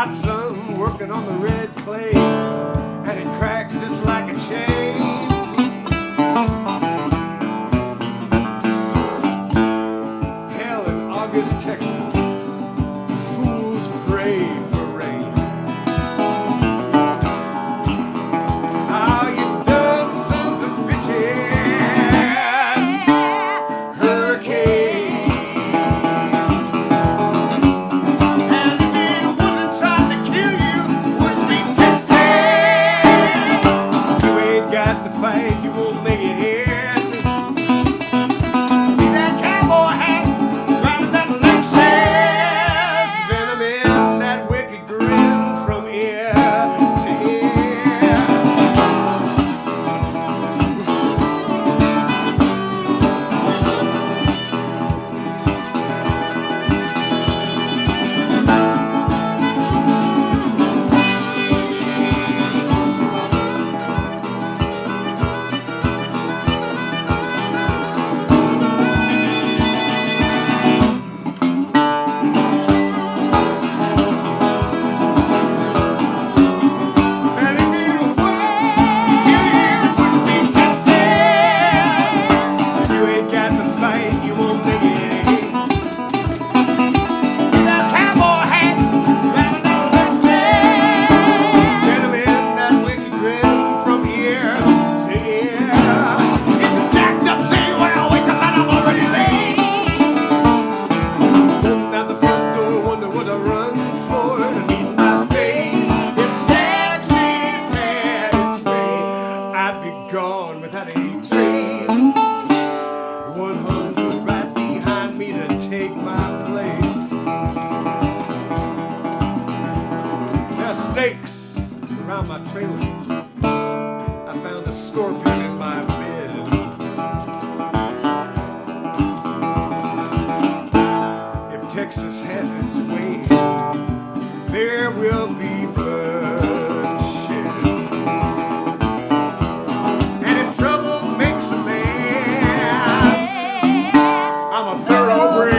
hot sun, working on the red clay, and it cracks just like a chain. Hell, in August, Texas, fools pray for rain. How you done, sons of bitches? Hurricane. And if it wasn't trying to kill you, wouldn't be Texas. You ain't got the fight, you won't make it here. See that cowboy hat, riding that Lexus, venom in that wicked grin from ear to ear. And if it wouldn't be Texas, you ain't got the fight, you won't make it. See that cowboy hat, riding that Lexus, venom in that wicked grin from ear to ear. It's a jacked up day when I wake up and I'm already late. Open out the front door, wonder what I run for to meet my fate. If Texas had its way, I'd be gone without any trace. 100 right behind me to take my place. There are snakes around my trailer. I found a scorpion in my bed. If Texas has its way, there will be bloodshed. And if trouble makes a man, I'm a thoroughbred.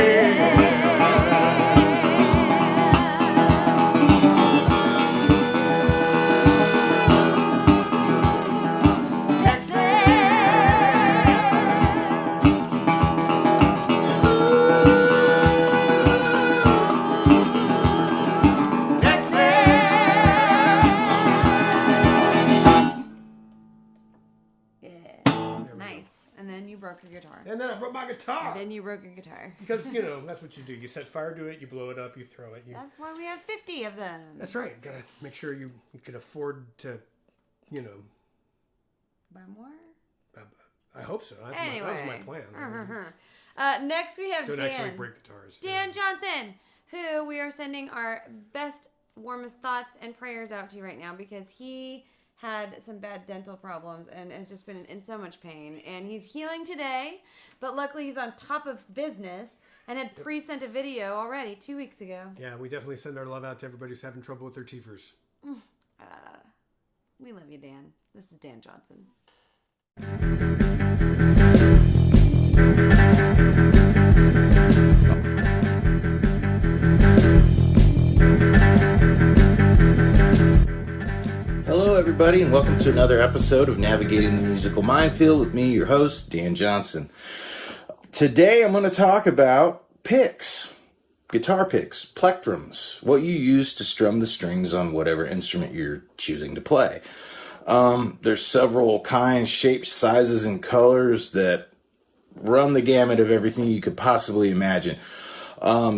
Nice. And then you broke your guitar. And then I broke my guitar. Then you broke your guitar. Because, you know, that's what you do. You set fire to it, you blow it up, you throw it. That's why we have 50 of them. That's right. Gotta make sure you can afford to, you know. Buy more? I hope so. That Anyway. was my plan. Next we have Don't Dan. actually break guitars. Dan Johnson, who we are sending our best, warmest thoughts and prayers out to right now because he had some bad dental problems and has just been in so much pain. And he's healing today, but luckily he's on top of business and had pre-sent a video already 2 weeks ago. Yeah, we definitely send our love out to everybody who's having trouble with their teethers. We love you, Dan. This is Dan Johnson. Hello, everybody, and welcome to another episode of Navigating the Musical Minefield with me, your host, Dan Johnson. Today, I'm going to talk about picks, guitar picks, plectrums, what you use to strum the strings on whatever instrument you're choosing to play. There's several kinds, shapes, sizes, and colors that run the gamut of everything you could possibly imagine.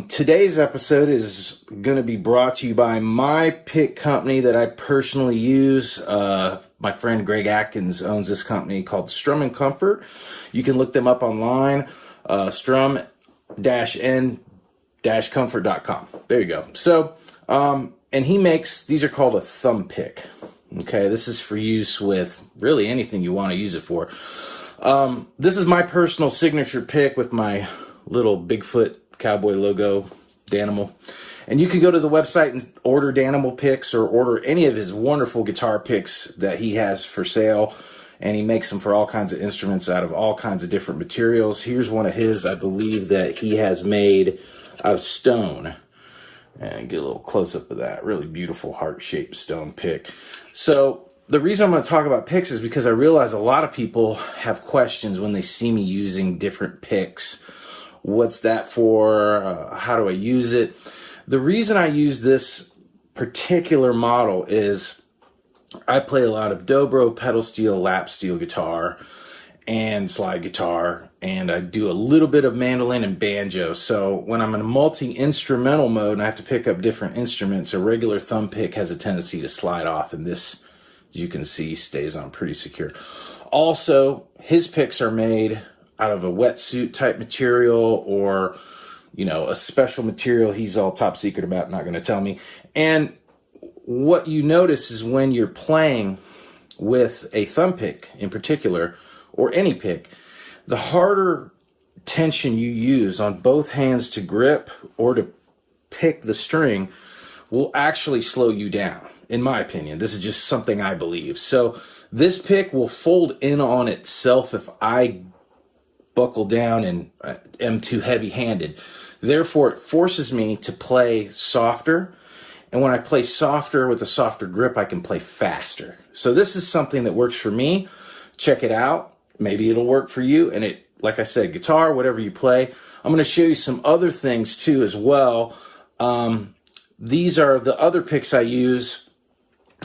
Today's episode is going to be brought to you by my pick company that I personally use. My friend Greg Atkins owns this company called Strum and Comfort. You can look them up online, strum-n-comfort.com. There you go. So, and he makes, these are called a thumb pick. Okay, this is for use with really anything you want to use it for. This is my personal signature pick with my little Bigfoot cowboy logo, Danimal. And you can go to the website and order Danimal picks or order any of his wonderful guitar picks that he has for sale. And he makes them for all kinds of instruments out of all kinds of different materials. Here's one of his, I believe, that he has made out of stone. And get a little close-up of that. Really beautiful heart-shaped stone pick. So the reason I'm going to talk about picks is because I realize a lot of people have questions when they see me using different picks. What's that for? How do I use it? The reason I use this particular model is I play a lot of dobro, pedal steel, lap steel guitar, and slide guitar, and I do a little bit of mandolin and banjo. So when I'm in a multi-instrumental mode and I have to pick up different instruments, a regular thumb pick has a tendency to slide off, and this, as you can see, stays on pretty secure. Also, his picks are made out of a wetsuit type material, or a special material he's all top secret about, not going to tell me. And what you notice is when you're playing with a thumb pick in particular, or any pick, the harder tension you use on both hands to grip or to pick the string will actually slow you down, in my opinion. This is just something I believe. So this pick will fold in on itself if I buckle down and am too heavy-handed. Therefore, it forces me to play softer. And when I play softer with a softer grip, I can play faster. So this is something that works for me. Check it out. Maybe it'll work for you. And it, like I said, guitar, whatever you play. I'm going to show you some other things too as well. These are the other picks I use.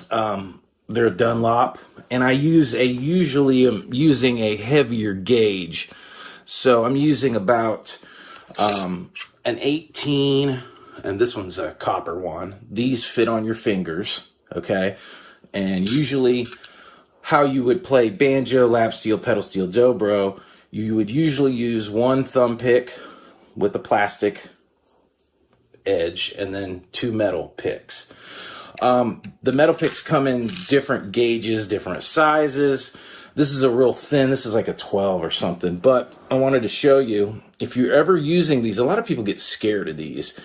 They're a Dunlop, and I usually am using a heavier gauge. So I'm using about an 18, and this one's a copper one. These fit on your fingers, okay? And usually how you would play banjo, lap steel, pedal steel, dobro, you would usually use one thumb pick with a plastic edge and then two metal picks. The metal picks come in different gauges, different sizes. This is a real thin, this is like a 12 or something, but I wanted to show you, if you're ever using these, a lot of people get scared of these,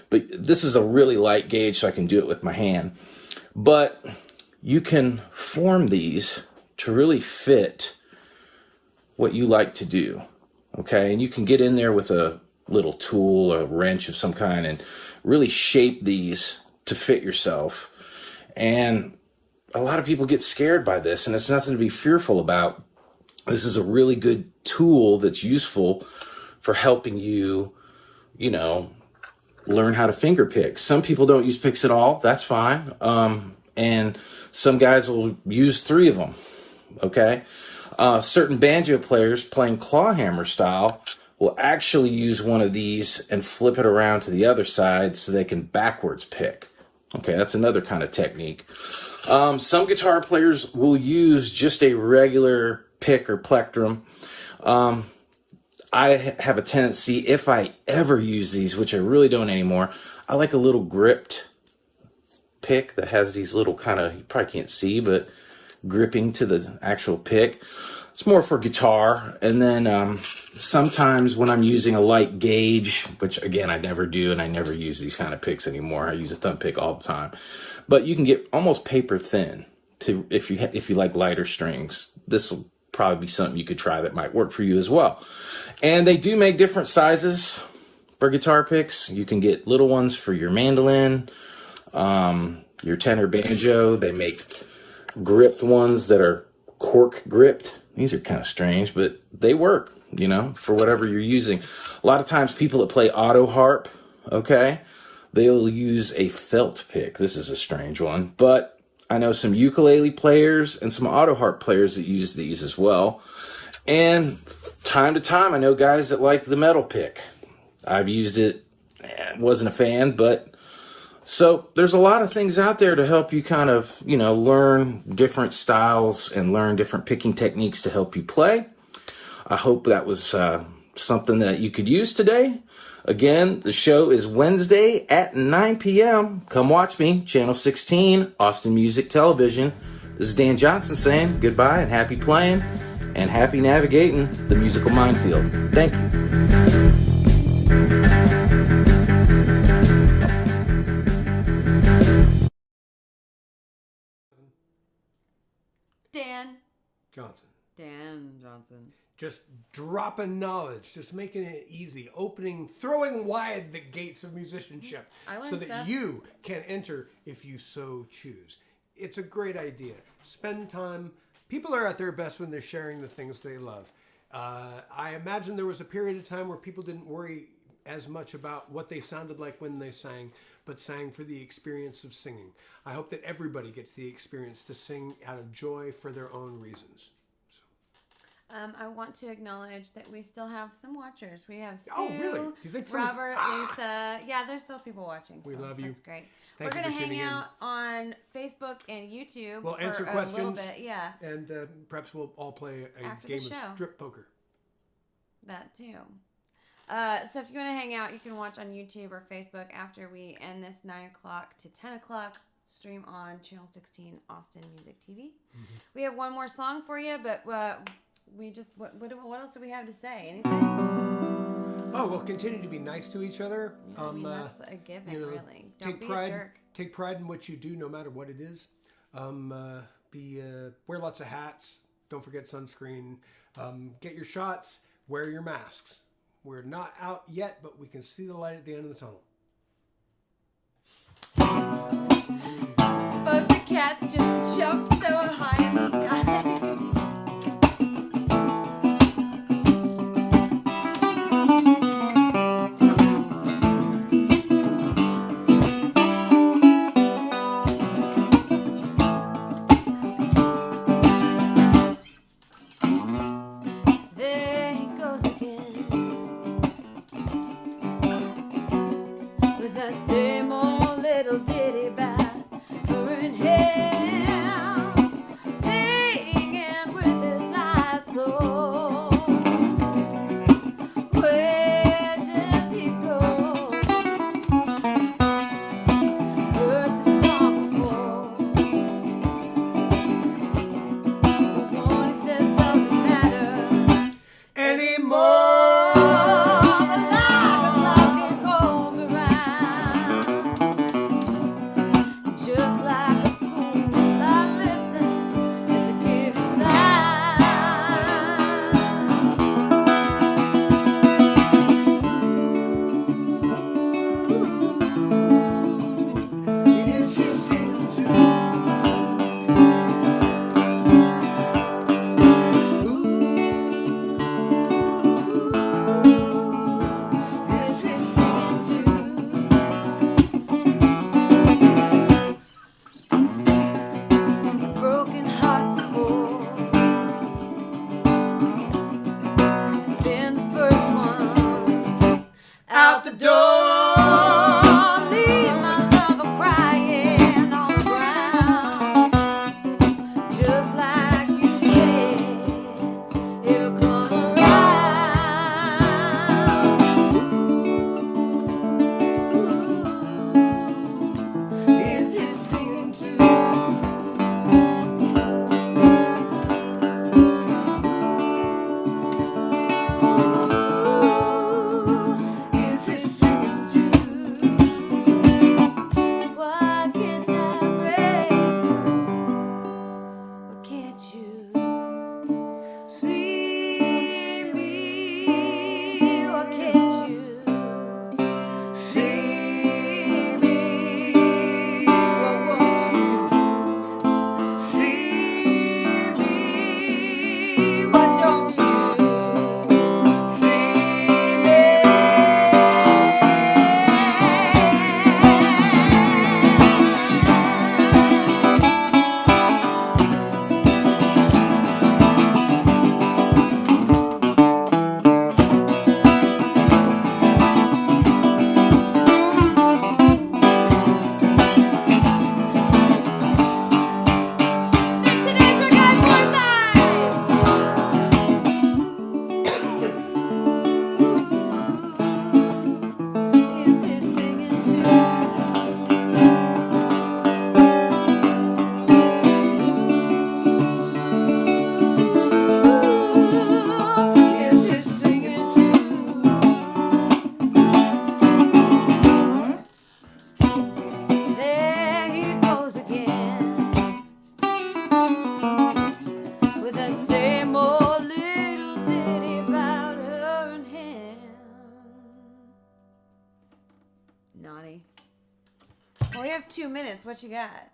but this is a really light gauge, so I can do it with my hand. But you can form these to really fit what you like to do, okay? And you can get in there with a little tool, a wrench of some kind, and really shape these to fit yourself. And a lot of people get scared by this, and it's nothing to be fearful about. This is a really good tool that's useful for helping you, learn how to finger pick. Some people don't use picks at all. That's fine. And some guys will use 3 of them, okay? Certain banjo players playing clawhammer style will actually use one of these and flip it around to the other side so they can backwards pick. Okay, that's another kind of technique. Some guitar players will use just a regular pick or plectrum. I have a tendency, if I ever use these, which I really don't anymore, I like a little gripped pick that has these little kind of, you probably can't see, but gripping to the actual pick. It's more for guitar. And then sometimes when I'm using a light gauge, which again I never do, and I never use these kind of picks anymore. I use a thumb pick all the time. But you can get almost paper thin to if you like lighter strings. This will probably be something you could try that might work for you as well. And they do make different sizes for guitar picks. You can get little ones for your mandolin, your tenor banjo. They make gripped ones that are cork gripped. These are kind of strange, but they work, for whatever you're using. A lot of times people that play auto harp, okay, they'll use a felt pick. This is a strange one, but I know some ukulele players and some auto harp players that use these as well. And time to time, I know guys that like the metal pick. I've used it, wasn't a fan, but so there's a lot of things out there to help you kind of, learn different styles and learn different picking techniques to help you play. I hope that was something that you could use today. Again, the show is Wednesday at 9 p.m. Come watch me, Channel 16, Austin Music Television. This is Dan Johnson saying goodbye and happy playing and happy navigating the musical minefield. Thank you. Dan Johnson. Dan Johnson. just dropping knowledge, just making it easy, throwing wide the gates of musicianship so that stuff. you can enter if you so choose. It's a great idea. Spend time. People are at their best when they're sharing the things they love. I imagine there was a period of time where people didn't worry as much about what they sounded like when they sang, but sang for the experience of singing. I hope that everybody gets the experience to sing out of joy for their own reasons. I want to acknowledge that we still have some watchers. We have Sue, Oh, really? You think so? Robert, Lisa. Yeah, there's still people watching. We love you. That's great. Thank We're you going for to hang tuning in. out on Facebook and YouTube We'll for answer a questions. little bit. Yeah, And perhaps we'll all play a After the game of show. strip poker. that too. So if you want to hang out, you can watch on YouTube or Facebook after we end this 9 o'clock to 10 o'clock stream on Channel 16 Austin Music TV. Mm-hmm. We have one more song for you, but we just what else do we have to say? Anything? Oh, we'll continue to be nice to each other. I mean, that's a given, you know, really. Don't take be pride. a jerk. Take pride in what you do, no matter what it is. Wear lots of hats. Don't forget sunscreen. Get your shots. Wear your masks. We're not out yet, but we can see the light at the end of the tunnel. Both the cats just jumped so high in the sky. There he goes again with the same old little ditty about her in hell, singing with his eyes closed. Where does he go? Heard the song before. But what he says doesn't matter Anymore. but like a clock it goes around. Naughty. Well, we have 2 minutes. What you got?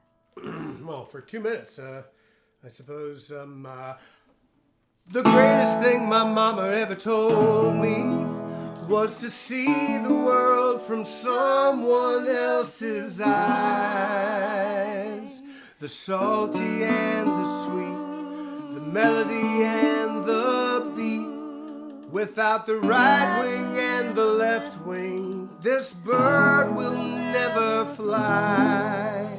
Well, for 2 minutes, I suppose, the greatest thing my mama ever told me was to see the world from someone else's eyes. The salty and the sweet, the melody and the beat. Without the right wing and the left wing, this bird will never fly.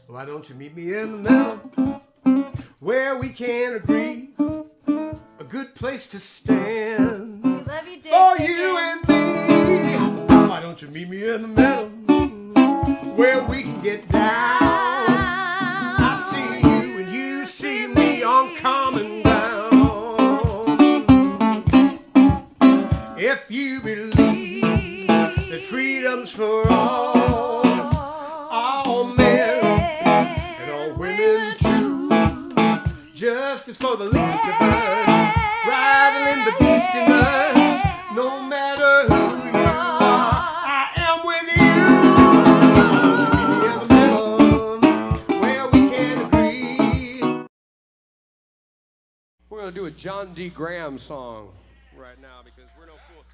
Why don't you meet me in the middle, where we can agree? A good place to stand. Love you, Dick. For you and me. Why don't you meet me in the middle, where we can get down? I see you and you see me on common ground. If you believe that freedom's for all men and all women too, justice for the least of us, rivaling the beast in us, no matter who you are, I am with you. In the middle, where we can agree. We're going to do a John D. Graham song right now because we're no fools.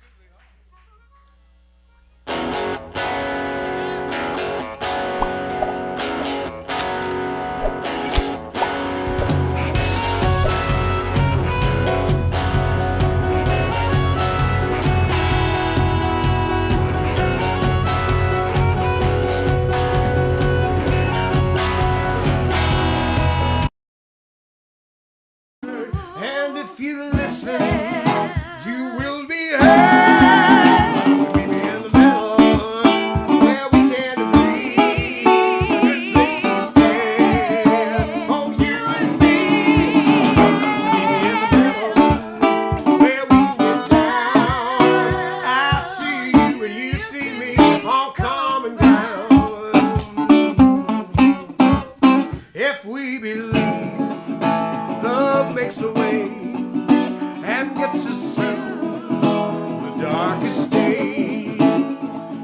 And if you listen, you will be heard. Meet me in the middle, where we can agree. A good place to stand. Oh, you and me. Meet me in the middle, where we can get down. I see you and you see me on common ground. If we believe love makes a way and gets us through the darkest day.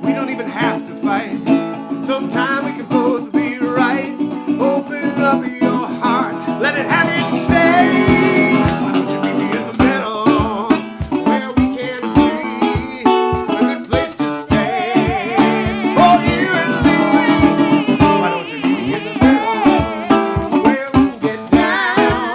We don't even have to fight. Sometime we can both be right. Open up your heart, let it have its say. Why don't you meet me in the middle, where we can agree? A good place to stay for you and me. Why don't you meet me in the middle, where we can get down?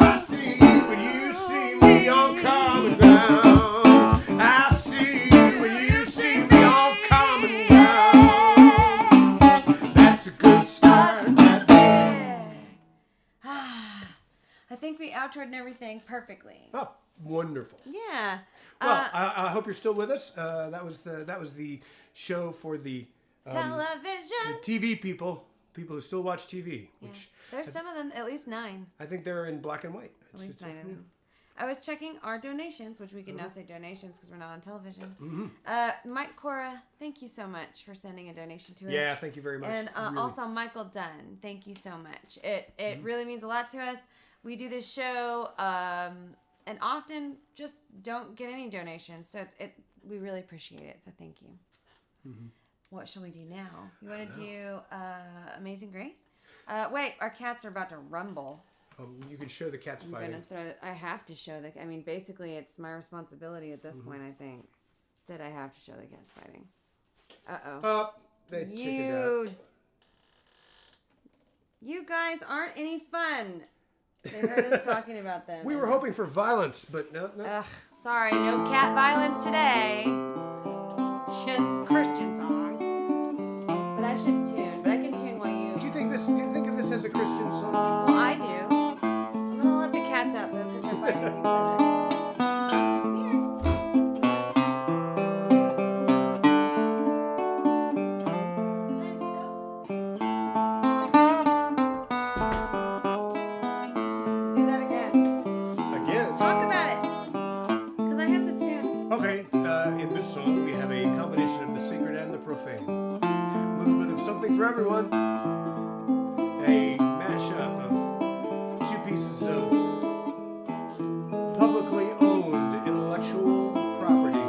I see you and you see me on common ground. I see you and you see me on common ground. That's a good start. I think we outroed and everything perfectly. Oh, wonderful. Yeah. Well, I hope you're still with us. That was the show for the Television. TV people who still watch TV. Yeah. Which There's some of them, at least 9. I think they're in black and white. At least 9 of them. I was checking our donations, which we can now say donations because we're not on television. Mike Cora, thank you so much for sending a donation to us. Yeah, thank you very much. And Really. also Michael Dunn, thank you so much. It really means a lot to us. We do this show and often just don't get any donations, so we really appreciate it. So thank you. What shall we do now? You want to do Amazing Grace? Wait, our cats are about to rumble. You can show the cats fighting. I have to show I mean, basically, it's my responsibility at this point, I think, that I have to show the cats fighting. Uh-oh. They chickened out. You guys aren't any fun. They heard us talking about them. We were hoping for violence, but no. Ugh, sorry, no cat violence today. Just Christian songs. But I should tune. But I can tune while you... Do you think of this as a Christian song? Well, I do. I'm gonna let the cats out though, because they're biting each other. Do that again. Again? Talk about it. Because I have the tune. Okay, in this song we have a combination of the sacred and the profane. A little bit of something for everyone. A mashup of 2 pieces of publicly owned intellectual property.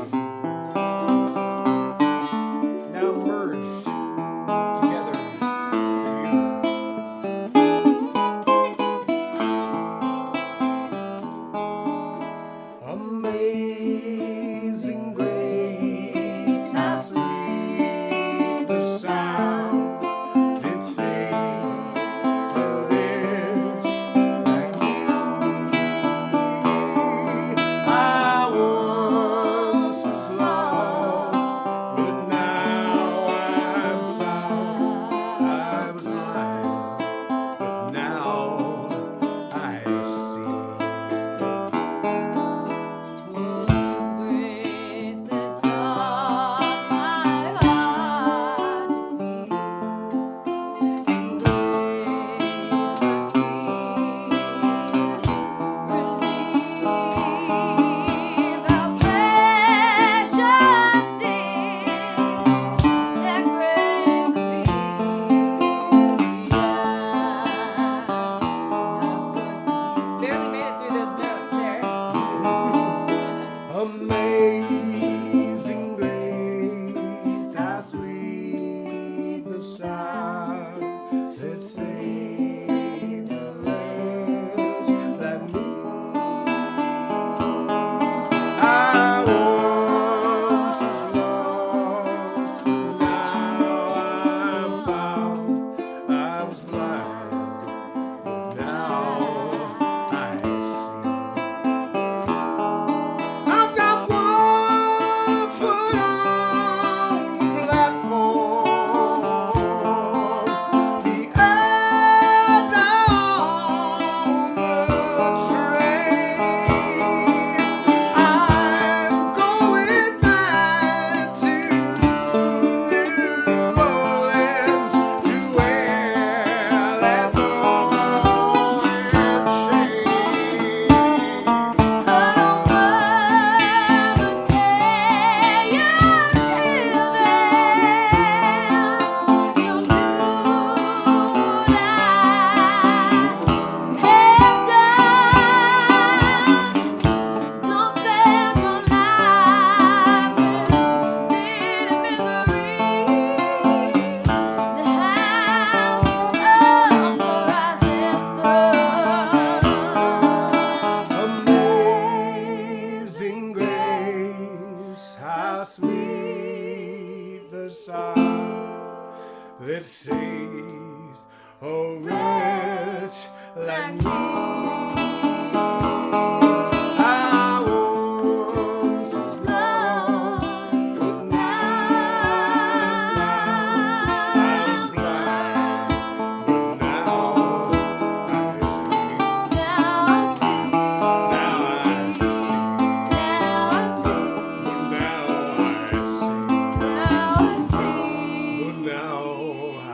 the song that saves a wretch like me. I once was lost, but now I was blind, but now I see. Now I see. Now I see. Now I see. Now I see. Now I see. But now I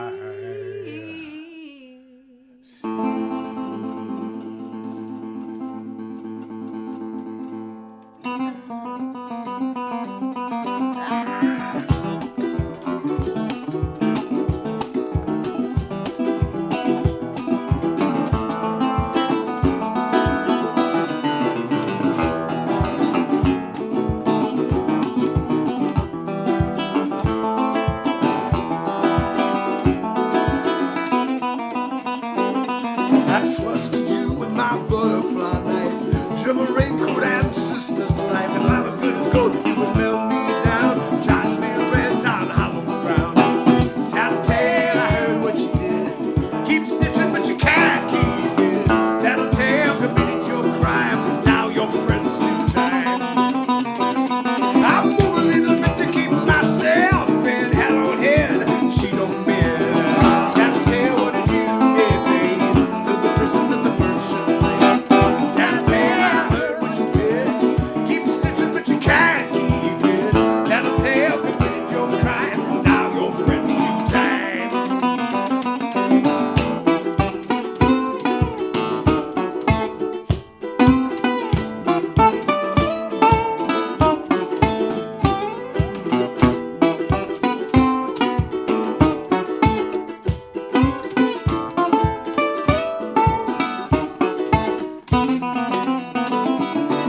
I trusted you with my butterfly knife, German raincoat and sister's life, and I was good as gold. You would melt me down, charge me a red on hollow ground. Tattletale, I heard what you did. Keep snitching, but you can't keep it. Tattletale committed your crime. Now your friends do time. I move a little bit to keep myself in. Head on head, she don't bend. Tattletale, what did you get, babe? For the prison and the version. Tattletale, I heard what you did. Keep snitching, but you can't keep it. Tattletale committed your crime. Now your friends do time.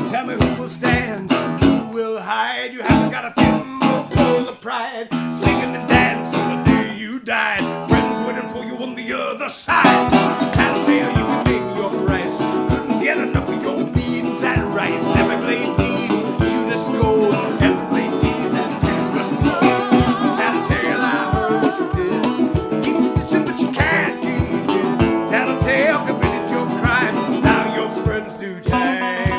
Tell me who will stand, who will hide. You haven't got a thimble full of pride. Singing and dancing the day you died. Friends waiting for you on the other side. Tattletale, you can pay your price. Couldn't get enough of your beans and rice. Everglade deeds, Judas gold. Everglade deeds and Texas. Tattletale, I heard what you did. Keep snitching, but you can't keep it. Tattletale committed your crime. Now your friends do time.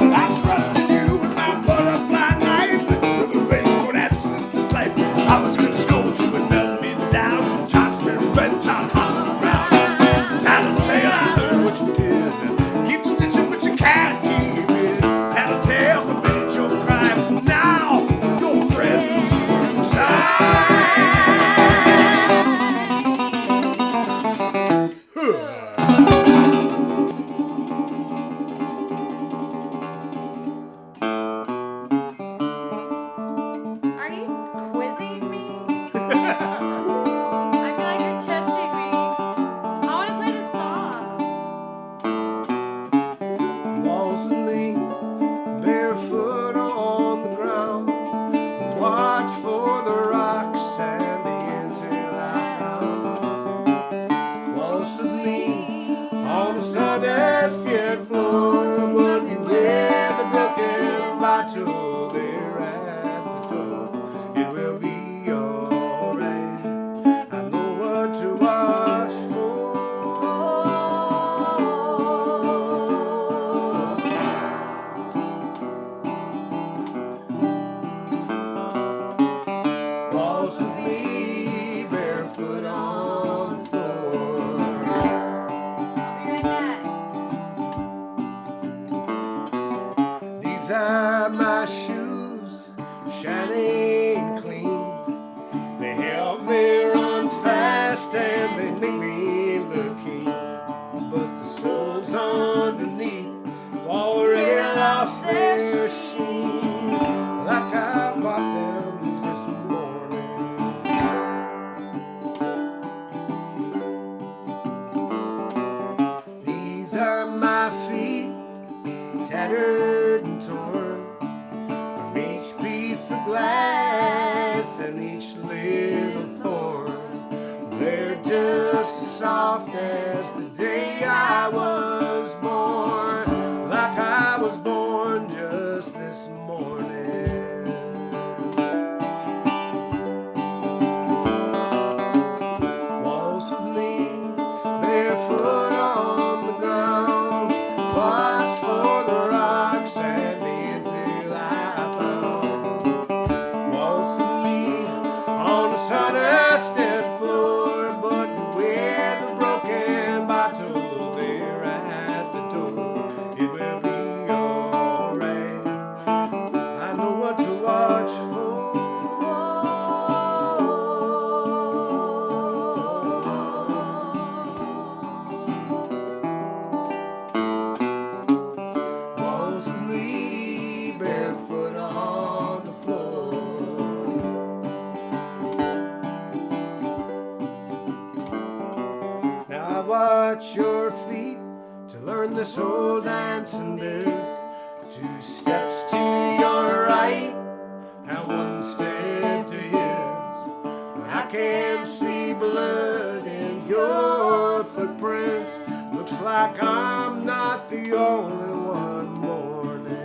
I trusted you with my butterfly knife, the sugar raincoat and sister's life. I was gonna scold you and melt me down, charge me red top hollow ground. Tattletale, I heard what you did. Keep snitching, but you can't keep it. Tattletale committed your crime. Now your friends do Are you quizzing me? I feel like you're testing me. I want to play this song. Walls of me, barefoot on the ground. Watch for the rocks and the intel I found. Walls of me on the sawdust yet floor. But beware the broken bottle there at the door. It will be alright. I know what to watch for. Walls of me barefoot on the floor. I'll be right back. These are my shoes, shining clean. They help me run fast and they make me look keen. But the soles underneath already lost their sheen. Like I bought them this morning. These are my feet, tattered and torn from each piece of glass and each little thorn. They're just as soft as the day I was born, like I was born just this morning. Walls of me, barefoot on the ground, watch for the rocks and the until I found. Walls of me on the sawdusted floor, but where the broken bottle there at the door. It will be alright. I know what to watch for. Walls of me, barefoot on the floor. Now I watch your feet to learn this old dancing biz. 2 steps to your right and 1 step to his. I can see blood in your footprints. Looks like I'm not the only one mourning.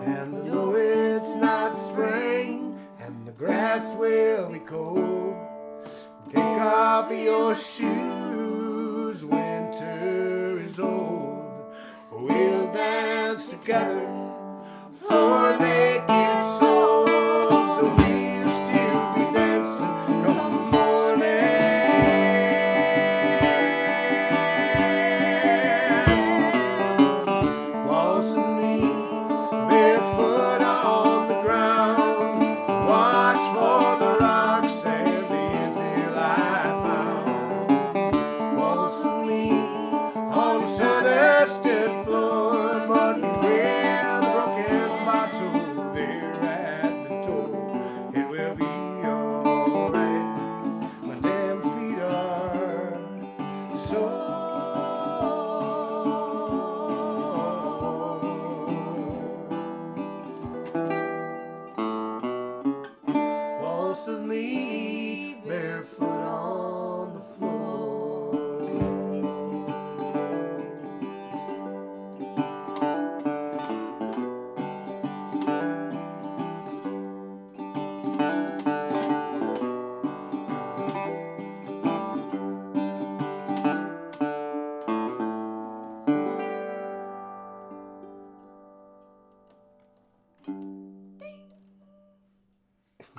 And though it's not spring and the grass will be cold, take off your shoes, winter is old. We'll dance together for naked souls. So we'll still be dancing come the morning. Walls of me, barefoot on the ground, watch for the rocks and the until I found. Walls of me on the sawdusted floor, but where the broken bottle there at the door. It will be alright. My damn feet are sore. Walls of me, barefoot on the floor.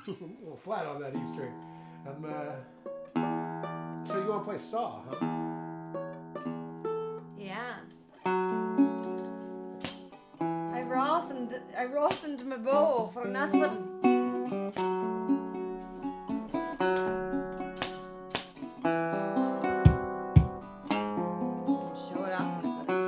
A little flat on that E string. So you want to play Saw, huh? Yeah. I roasted my bow for nothing. Show it off when it's other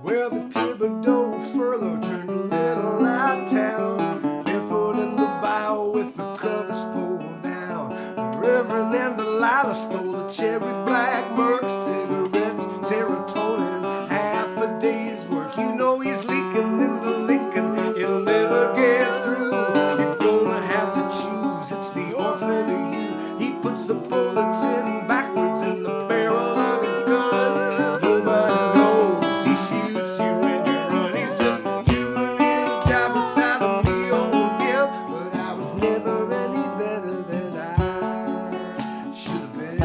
Where the Thibodeau furlough turned a little out town, barefoot in the bow with the covers pulled down. The Reverend and Delilah stole a cherry black Merc cigarettes, serotonin, half a day's work. You know he's leaking in the Lincoln, it'll never get through. You're gonna have to choose, it's the orphan of you. He puts the bullets in backwards in the barrel of his gun. Nobody knows he shoots you when you run. He's just doing his job beside the wheel on him. But I was never any better than I should have been.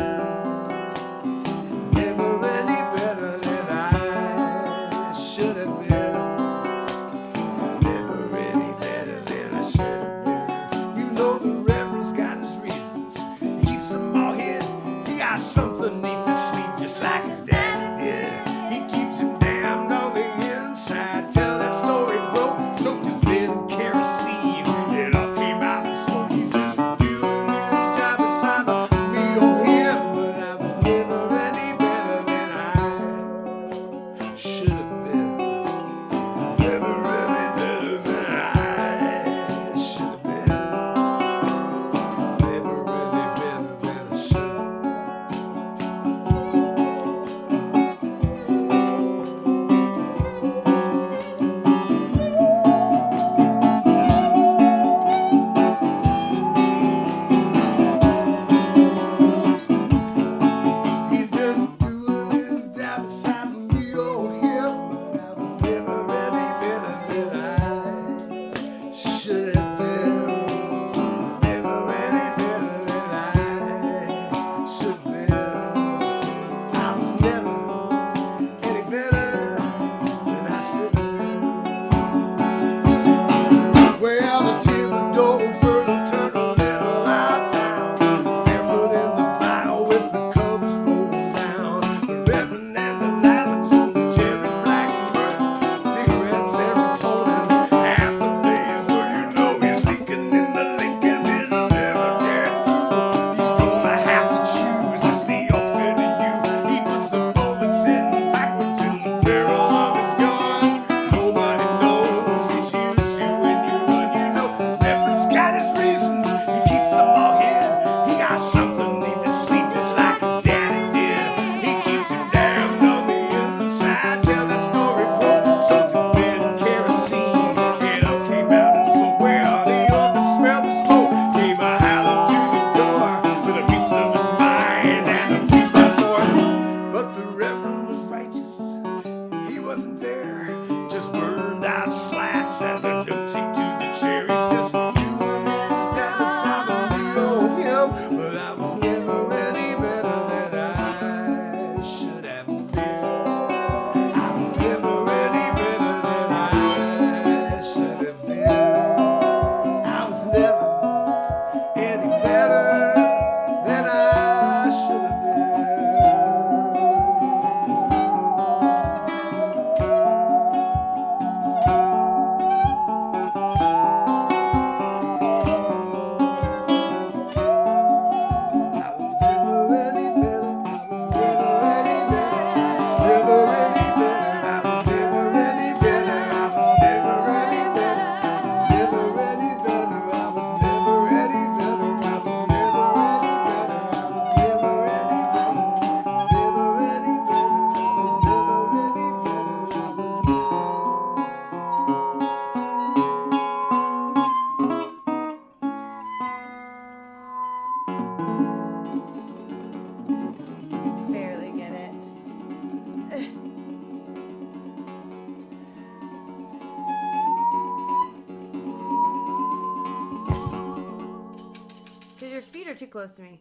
close to me.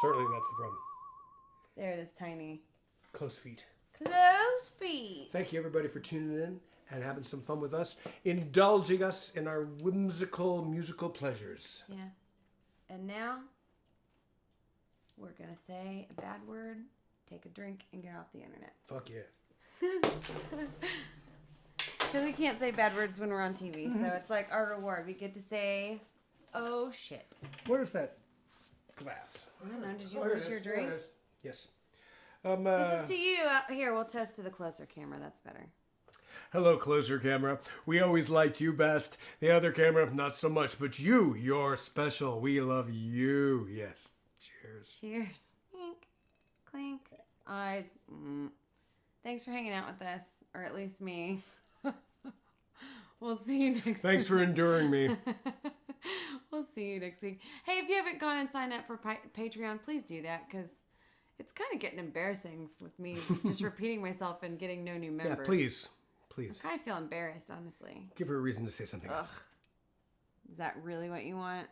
Certainly that's the problem. There it is, tiny. Close feet. Close feet. Thank you, everybody, for tuning in and having some fun with us, indulging us in our whimsical musical pleasures. Yeah. And now, we're going to say a bad word, take a drink, and get off the internet. Fuck yeah. Because we can't say bad words when we're on TV, so it's like our reward. We get to say, oh shit. Where's that glass? I don't know, did you Oh, here lose it your is. There drink? it is. Yes. This is to you. Here, we'll toast to the closer camera. That's better. Hello, closer camera. We always liked you best. The other camera, not so much. But you're special. We love you. Yes. Cheers. Cheers. Clink. Clink. Eyes. Thanks for hanging out with us, or at least me. We'll see you next week. Thanks for enduring me. We'll see you next week. Hey, if you haven't gone and signed up for Patreon, please do that, because it's kind of getting embarrassing with me just repeating myself and getting no new members. Yeah, please. Please. I kind of feel embarrassed, honestly. Give her a reason to say something else. Is that really what you want?